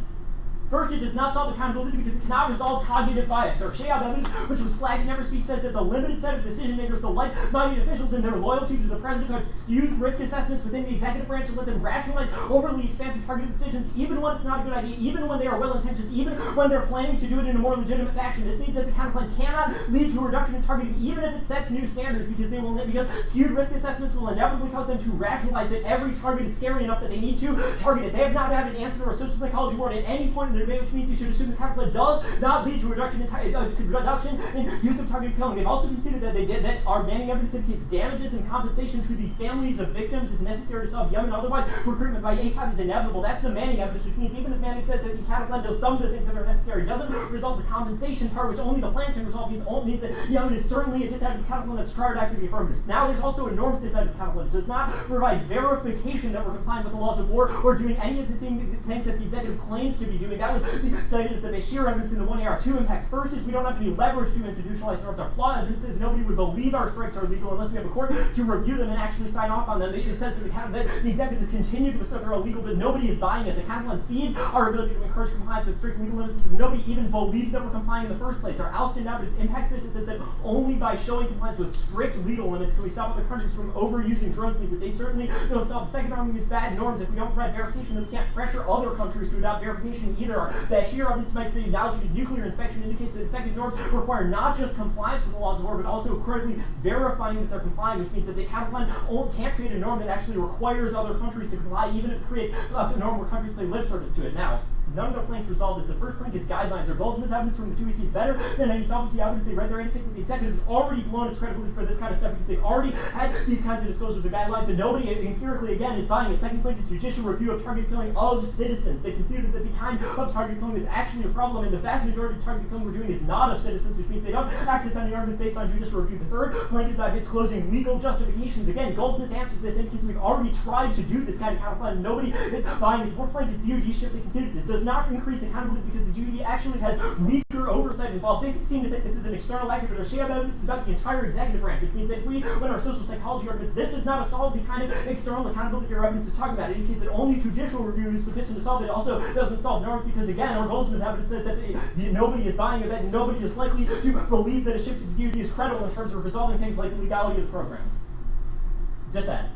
First, it does not solve accountability because it cannot resolve cognitive bias. Or Shayab evidence, which was flagged in every speech, says that the limited set of decision makers, the like-minded officials, and their loyalty to the president skews risk assessments within the executive branch and let them rationalize overly expansive targeted decisions, even when it's not a good idea, even when they are well-intentioned, even when they're planning to do it in a more legitimate fashion. This means that the counterplan cannot lead to a reduction in targeting, even if it sets new standards, because skewed risk assessments will inevitably cause them to rationalize that every target is scary enough that they need to target it. They have not had an answer or a social psychology board at any point in the debate, which means you should assume the counterplan does not lead to a reduction in use of targeted killing. They've also considered that our manning evidence indicates damages and compensation to the families of victims is necessary to solve Yemen. Otherwise, recruitment by ACAB is inevitable. That's the Manning evidence, which means even if Manning says that the counterplan does some of the things that are necessary, doesn't resolve the compensation part, which only the plan can resolve, means that Yemen is certainly a disadvantage counterplan that's charged after the affirmative. Now, there's also a norms disadvantage counterplan. It does not provide verification that we're complying with the laws of war or doing any of the things that the executive claims to be doing. That was cited as the Bashir evidence in the 1AR2 impacts. First is we don't have any leverage to institutionalize norms. Our flaw evidence says nobody would believe our strikes are legal unless we have a court to review them and actually sign off on them. It says that the executive continue to assert they're illegal, but nobody is buying it. The counterplan cedes our ability to encourage compliance with strict legal limits because nobody even believes that we're complying in the first place. Our Alston evidence impacts this. It says that only by showing compliance with strict legal limits can we stop other countries from overusing drones, means that they certainly don't solve. The second argument is bad norms. If we don't provide verification, then we can't pressure other countries to adopt verification either. Our Bashir evidence makes the analogy to nuclear inspection indicates that effective norms require not just compliance with the laws of war, but also critically verifying that they're complying, which means that the counterplan can't create a norm that actually requires other countries to comply, even if it creates a norm where countries play lip service to it. Now, none of their planks resolve this. The first plank is guidelines. Their ultimate evidence from the 2EC is better than any solvency evidence they read there indicates that the executive has already blown its credibility for this kind of stuff because they've already had these kinds of disclosures of guidelines, and nobody empirically, again, is buying it. Second plank is judicial review of targeted killing of citizens. They considered that the kind of targeted killing that's actually a problem, and the vast majority of targeted killing we're doing is not of citizens, which means they don't access any arguments based on judicial review. The third plank is about disclosing legal justifications. Again, Goldsmith answers this indicates we've already tried to do this kind of counterplan, and nobody is buying it. The fourth plank is DOD shift. They considered it does not increase accountability because the DOD actually has weaker oversight involved. They seem to think this is an external actor, but our Shayab evidence is about the entire executive branch, which means that if we win our social psychology arguments, this does not solve the kind of external accountability our evidence is talking about. It indicates that only judicial review is sufficient to solve it. It also doesn't solve norms because, again, our Goldsmith evidence says that nobody is buying it, that nobody is likely to believe that a shift to the DOD is credible in terms of resolving things like the legality of the program. Dissent.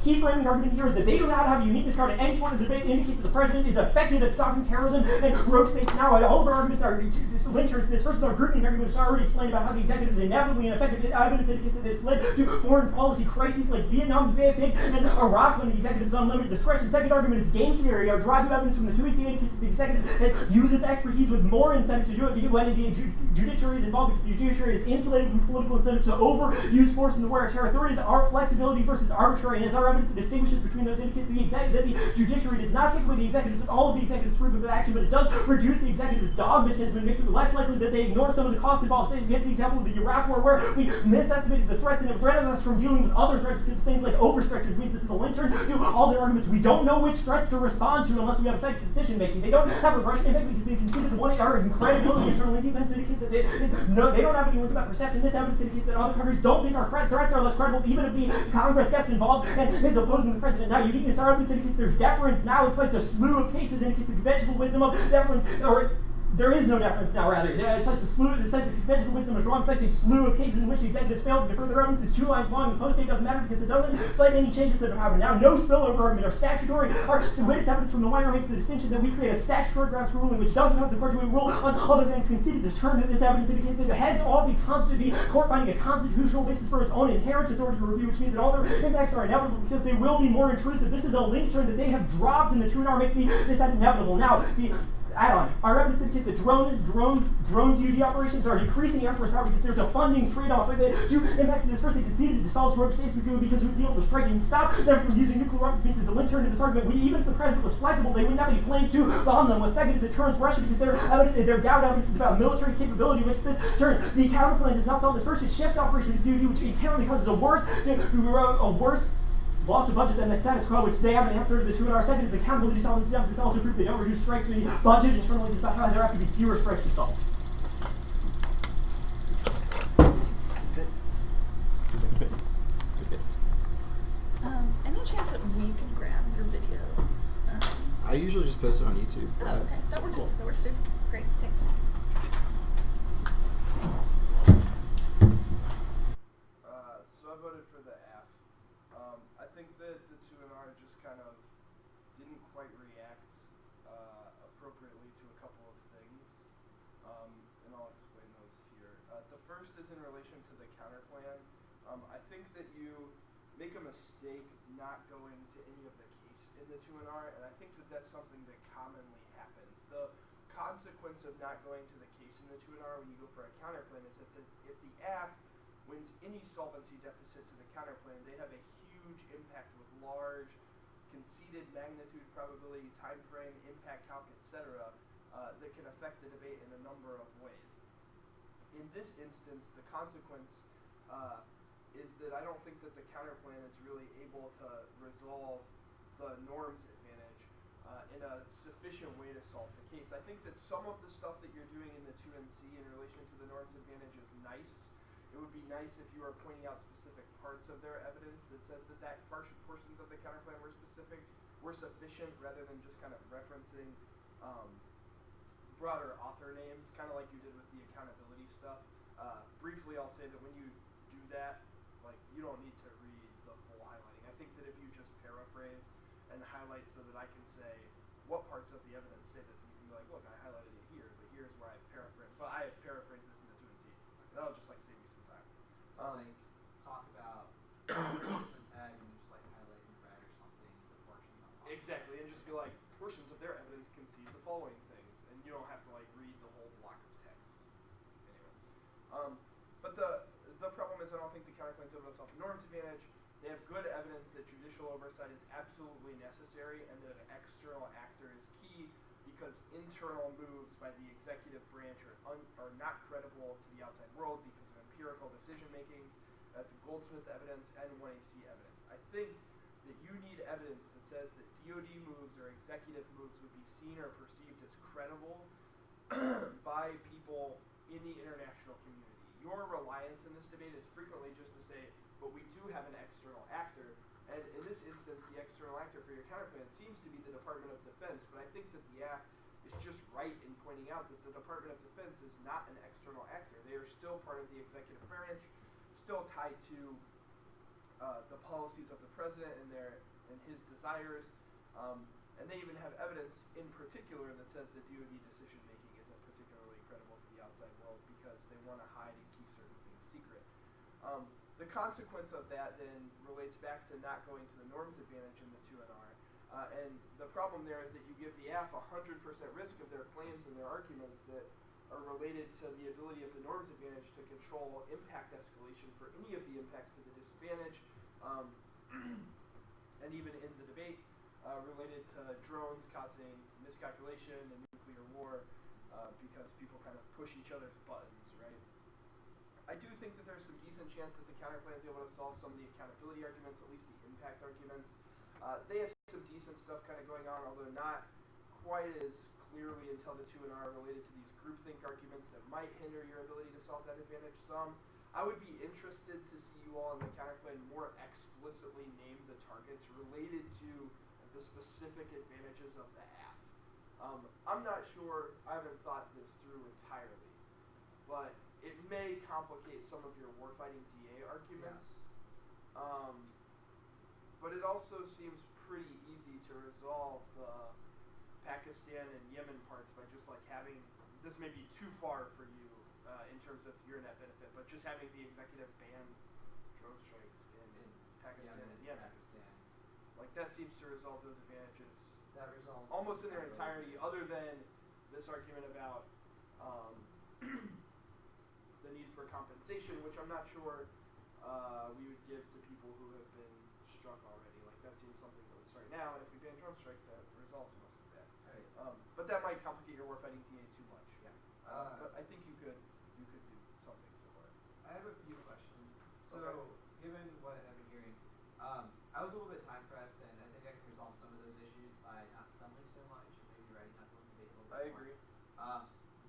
Key framing argument here is that they do not have a uniqueness card at any point in the debate that indicates that the president is effective at stopping terrorism and rogue states. Now, all of our arguments are linked to this. First is our grouping argument, which I already explained about how the executive is inevitably ineffective. Evidence indicates that it's led to foreign policy crises like Vietnam, the Bay of Pigs, and Iraq when the executive is unlimited discretion. Second argument is game theory. Our drive evidence from the 2EC indicates that the executive uses expertise with more incentive to do it when the judiciary is involved because the judiciary is insulated from political incentives to overuse force in the war of terror. Third is our flexibility versus arbitrariness. Our evidence distinguishes between those indicates that the judiciary does not take away all of the executive's freedom of action, but it does reduce the executive's dogmatism and makes it less likely that they ignore some of the costs involved. Say against the example of the Iraq War, where we misestimated the threats and it prevented us from dealing with other threats because things like overstretch, which means this is the lantern to all their arguments. We don't know which threats to respond to unless we have effective decision making. They don't have a Russian impact because they consider the 1AR incredibility internal independence indicates indicates that they don't have any link about perception. This evidence indicates that other countries don't think our threats are less credible, even if the Congress gets involved and is opposing the president. Now, uniqueness, our evidence indicates there's deference. Now it's like a slew of cases indicates the conventional wisdom of deference, or there is no deference now, rather. It's like the conventional wisdom is wrong. It's like a slew of cases in which the executives failed to defer their evidence is 2 lines long, and post-date doesn't matter because it doesn't cite any changes that have happened. Now, no spillover argument or statutory or witness evidence from the minor makes the distinction that we create a statutory grounds for ruling which doesn't have the court to rule on other things conceded. The term that this evidence indicates that the heads off the court finding a constitutional basis for its own inherent authority to review, which means that all their impacts are inevitable because they will be more intrusive. This is a link term that they have dropped in the 2NR makes this inevitable. Now, the add-on. Our evidence indicates that drone DoD operations are decreasing Air Force power because there's a funding trade-off. Like the two impacts of this first, they conceded to solve rogue states because we'd be able to strike and stop them from using nuclear weapons. Because the link turn to this argument, even if the president was flexible, they wouldn't have any planes to bomb them. What's second is it turns Russia because their doubt evidence is about military capability, which this turn the counterplane does not solve this first. It shifts operation to DoD, which inherently causes a worse loss of budget than the status quo, which they haven't answered. The 2NR second is accountability to solve these deficits. It's also proof they don't reduce strikes, so the budget internally does not have there have to be fewer strikes to solve. Any chance that we can grab your video? I usually just post it on YouTube. Oh, okay. That works. That works too. Great. Thanks. So I voted for the F. I think that the 2NR just kind of didn't quite react appropriately to a couple of things, and I'll explain those here. The first is in relation to the counterplan. I think that you make a mistake not going to any of the case in the 2NR, and I think that that's something that commonly happens. The consequence of not going to the case in the 2NR when you go for a counterplan is that if the app wins any solvency deficit to the counterplan, they have a huge impact with large conceded magnitude, probability, time frame, impact calc, etc. That can affect the debate in a number of ways. In this instance, the consequence is that I don't think that the counterplan is really able to resolve the norms advantage in a sufficient way to solve the case. I think that some of the stuff that you're doing in the 2NC in relation to the norms advantage is nice. It would be nice if you were pointing out specific parts of their evidence that says that portions of the counterplan were sufficient rather than just kind of referencing broader author names, kind of like you did with the accountability stuff. Briefly, I'll say that when you do that, like, you don't need to read the full highlighting. I think that if you just paraphrase and highlight so that I can say what parts of the evidence say this, and you can be like, look, I highlighted it here, but here's where I paraphrased. But I paraphrased this in the 2NC. That'll just like save you some time. So like talk about the tag and just like highlight in red or something the portions on top. Exactly, and just be like, portions of their evidence concede the following things, and you don't have to like read the whole block of text. Anyway, but the problem is I don't think the counterclaim's able to solve the norms advantage. They have good evidence that judicial oversight is absolutely necessary and that an external actor is key because internal moves by the executive branch are not credible to the outside world because of empirical decision makings. That's Goldsmith evidence and 1AC evidence. I think that you need evidence that says that DoD moves or executive moves would be seen or perceived as credible by people in the international community. Your reliance in this debate is frequently just to say, but we do have an external actor, and in this instance, the external actor for your counterplan seems to be the Department of Defense, but I think that the act is just right in pointing out that the Department of Defense is not an external actor. They are still part of the executive branch, still tied to the policies of the president and his desires, and they even have evidence in particular that says that DoD decision making isn't particularly credible to the outside world because they want to hide and keep certain things secret. The consequence of that then relates back to not going to the norms advantage in the 2NR, and the problem there is that you give the AF 100% risk of their claims and their arguments that are related to the ability of the norms advantage to control impact escalation for any of the impacts to the disadvantage, and even in the debate related to drones causing miscalculation and nuclear war because people kind of push each other's buttons, right? I do think that there's some decent chance that the counterplan is able to solve some of the accountability arguments, at least the impact arguments. They have some decent stuff kind of going on, although not quite as clearly until the 2 and R are related to these groupthink arguments that might hinder your ability to solve that advantage some. I would be interested to see you all in the counterclaim more explicitly name the targets related to the specific advantages of the app. I'm not sure, I haven't thought this through entirely, but it may complicate some of your warfighting DA arguments. But it also seems pretty easy to resolve the Pakistan and Yemen parts by just like having, this may be too far for you in terms of your net benefit, but just having the executive ban drone strikes in Pakistan and Yemen. Like that seems to resolve those advantages That resolves almost in their entirety, other than this argument about the need for compensation, which I'm not sure we would give to people who have been struck already. Like that seems something that would start now, and if we ban drone strikes, that resolves most of that. Right. But that might complicate your warfighting DA too much. Yeah. But I think you could do something similar. I have a few questions. So, Okay. given what I've been hearing, I was a little bit time pressed, and I think I can resolve some of those issues by not stumbling so much, and maybe writing up the debate a little bit I more. agree.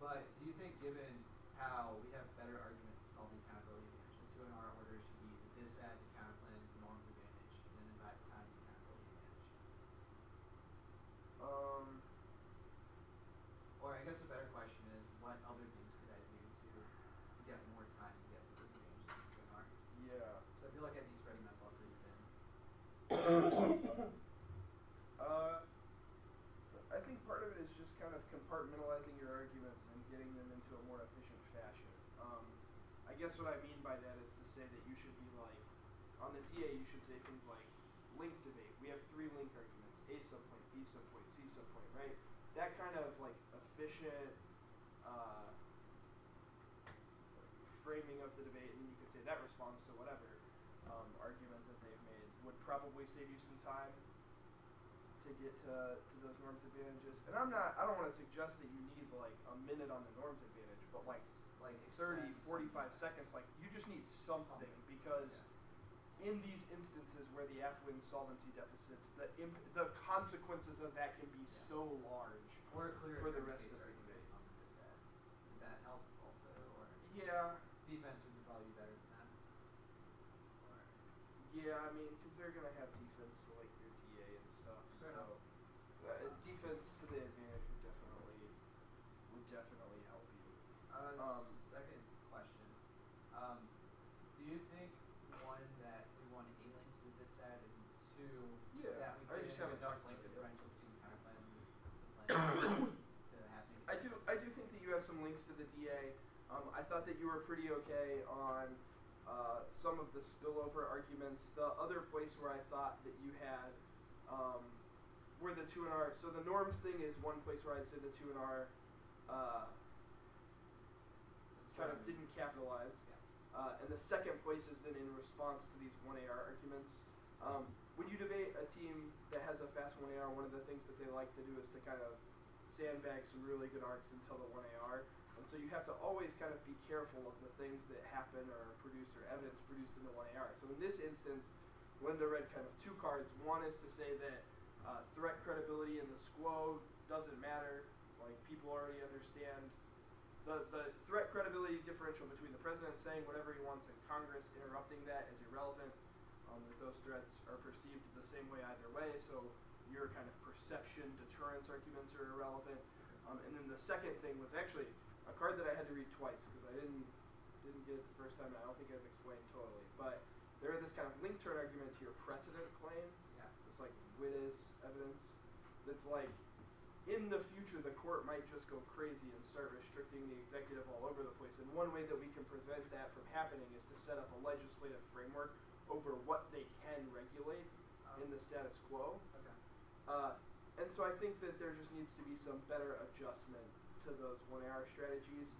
But do you think, given how we have better arguments to solve the accountability advantage, the 2 and R order should be the disad, the counterclaim, the norms advantage, and then invite time the accountability advantage? Or I guess a better question is, what other things could I do to get more time to get those advantages in 2 and R? Yeah. So I feel like I'd be spreading myself pretty thin. I think part of it is just kind of compartmentalizing your arguments and getting them into a more efficient fashion. I guess what I mean by that is to say that you should be like, on the DA you should say things like link debate. We have 3 link arguments, A subpoint, B subpoint, C subpoint, right? That kind of like efficient framing of the debate, and then you could say that responds to whatever argument that they've made would probably save you some time to get to those norms advantages. And I don't want to suggest that you need like a minute on the norms advantage, but like 30, 45 seconds, like you just need something, because in these instances where the app wins solvency deficits, the consequences of that can be so large Or a clear for the terms rest case of the argument debate. on the dissent. Would that help also? Or Yeah, defense would probably be better than that? Or yeah, I mean, because they're gonna have defense to like your DA and stuff. Fair So defense to the advantage would definitely help you. second question. Do you think, one, that we want a link to the dissent, and 2, Yeah, that we I could just have haven't enough talked link about it yet. differential between the counterclaim and the claim to have maybe I do think that you have some links to the DA. I thought that you were pretty okay on some of the spillover arguments. The other place where I thought that you had were the 2 and R. So the norms thing is one place where I'd say the 2 and R kind of didn't capitalize. And the second place is then in response to these 1AR arguments. When you debate a team that has a fast 1AR, one of the things that they like to do is to kind of sandbag some really good arcs until the 1AR. And so you have to always kind of be careful of the things that happen or are produced or evidence produced in the 1AR. So in this instance, Linda read kind of 2 cards. One is to say that threat credibility in the SQO doesn't matter. Like, people already understand the threat credibility differential between the president saying whatever he wants and Congress interrupting that is irrelevant. That those threats are perceived the same way either way, so your kind of perception deterrence arguments are irrelevant. And then the second thing was actually a card that I had to read twice because I didn't get it the first time, and I don't think it was explained totally. But there is this kind of link turn argument to your precedent claim. Yeah. It's like witness evidence. That's like, in the future, the court might just go crazy and start restricting the executive all over the place. And one way that we can prevent that from happening is to set up a legislative framework over what they can regulate in the status quo. Okay. And so I think that there just needs to be some better adjustment to those 1AR strategies.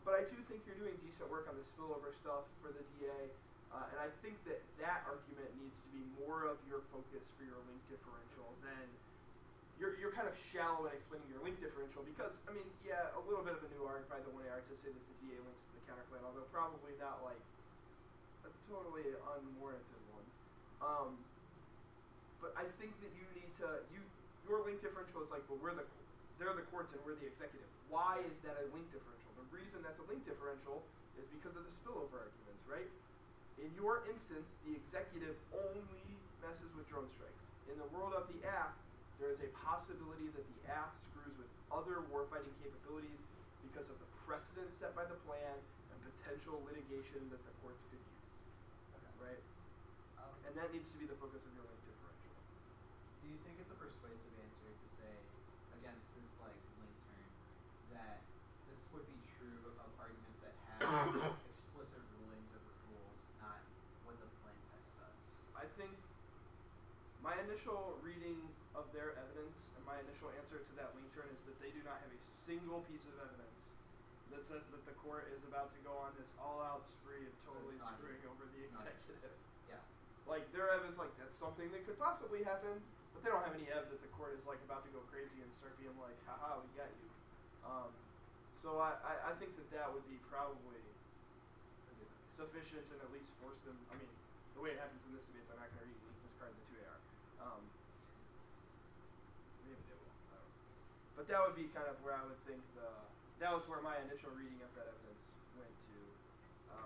But I do think you're doing decent work on the spillover stuff for the DA. And I think that that argument needs to be more of your focus for your link differential than you're kind of shallow in explaining your link differential because, I mean, yeah, a little bit of a new arc by the 1AR to say that the DA links to the counterclaim, although probably not like a totally unwarranted one. But I think that you need to, your link differential is like, well, they're the courts and we're the executive. Why is that a link differential? The reason that's a link differential is because of the spillover arguments, right? In your instance, the executive only messes with drone strikes. In the world of the AF, there is a possibility that the AF screws with other warfighting capabilities because of the precedent set by the plan and potential litigation that the courts could use, right? And that needs to be the focus of your link differential. Do you think it's a persuasive answer to say against this like link term that this would be true of arguments that have explicit rulings over rules, not what the plain text does? I think my initial reading of their evidence and my initial answer to that link turn is that they do not have a single piece of evidence that says that the court is about to go on this all-out spree of totally it's not- screwing over the it's not- executive. Yeah. Like, their evidence, like, that's something that could possibly happen, but they don't have any evidence that the court is, like, about to go crazy and start being like, haha, we got you. So I think that would be probably sufficient and at least force them, I mean, the way it happens in this debate, they're not going to read weakness card in the 2AR. Maybe they will, I don't know. But that would be kind of where I would think that was where my initial reading of that evidence went to,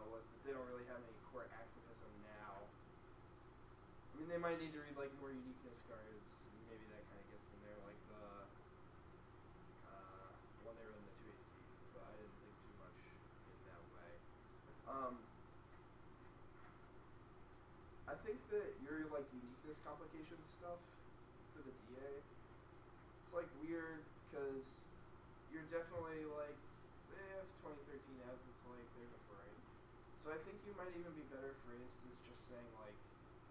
was that they don't really have any court activism now. I mean, they might need to read like more uniqueness cards. Maybe that kind of gets them there, like the one they were in the 2AC, but I didn't think too much in that way. I think that your like uniqueness complication stuff for the DA, it's like weird because you're definitely like they have 2013 F, it's like they're deferring. So I think you might even be better phrased as just saying like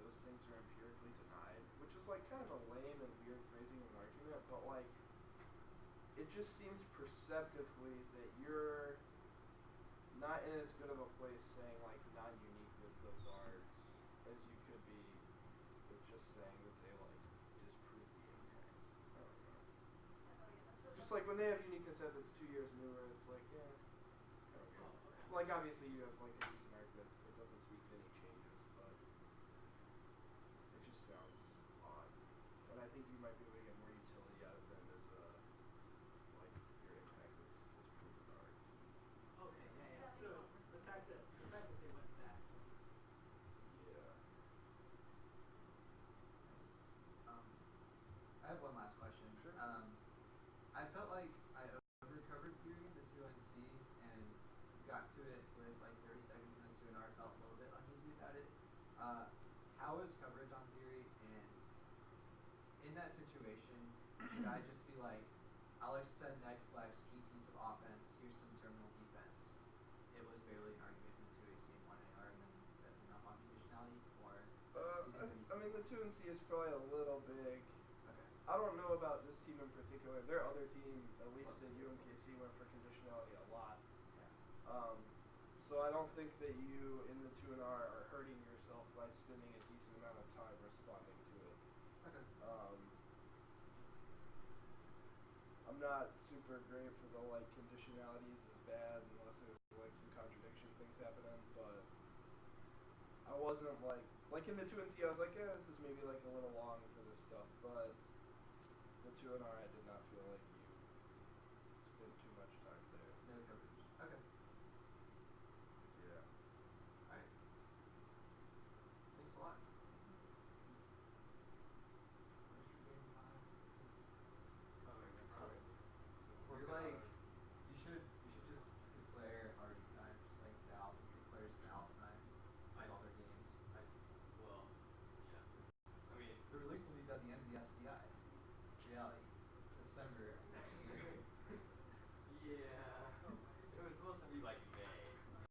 those things are empirically denied, which is like kind of a lame and weird phrasing of an argument, but like it just seems perceptively that you're not in as good of a place saying like non-unique with those args as you could be with just saying that they like disprove the impact. I don't know. Just like when they have uniqueness set that's 2 years newer, it's like, yeah, kind of weird. Like obviously you have like a decent argument that doesn't speak to any changes, but it just sounds odd. And I think you might be able to get more utility out of them as a like your impact is disproven arg. Okay, yeah. So the fact that they went back. Yeah. I have one last question. Sure. I felt like I overcovered theory in the 2NC and got to it with like 30 seconds into an R, felt a little bit uneasy about it. How is coverage on theory, and in that situation, should I just be like, Alex said neck flex, key piece of offense, here's some terminal defense. It was barely an argument in the 2AC and 1AR, and then that's enough on conditionality, or I mean the 2NC is probably a little big. Okay. I don't know about this team in particular. Their other team, at least in UMKC, went for conditionality a lot. Yeah. So I don't think that you in the 2 and R are hurting yourself by spending a decent amount of time responding to it. Okay. I'm not super great for the like conditionalities as bad unless there's like some contradiction things happening, but I wasn't like in the 2NC I was like, yeah, this is maybe like a little long for this stuff, but the 2 and R I did not feel like you spent too much time there. No coverage. Okay. Yeah. Alright. Thanks a lot. You're like, you should just declare already time, just like Valve declares Valve time on all their games. The release will be by the end of the SDI. Reality. December of next year. Yeah.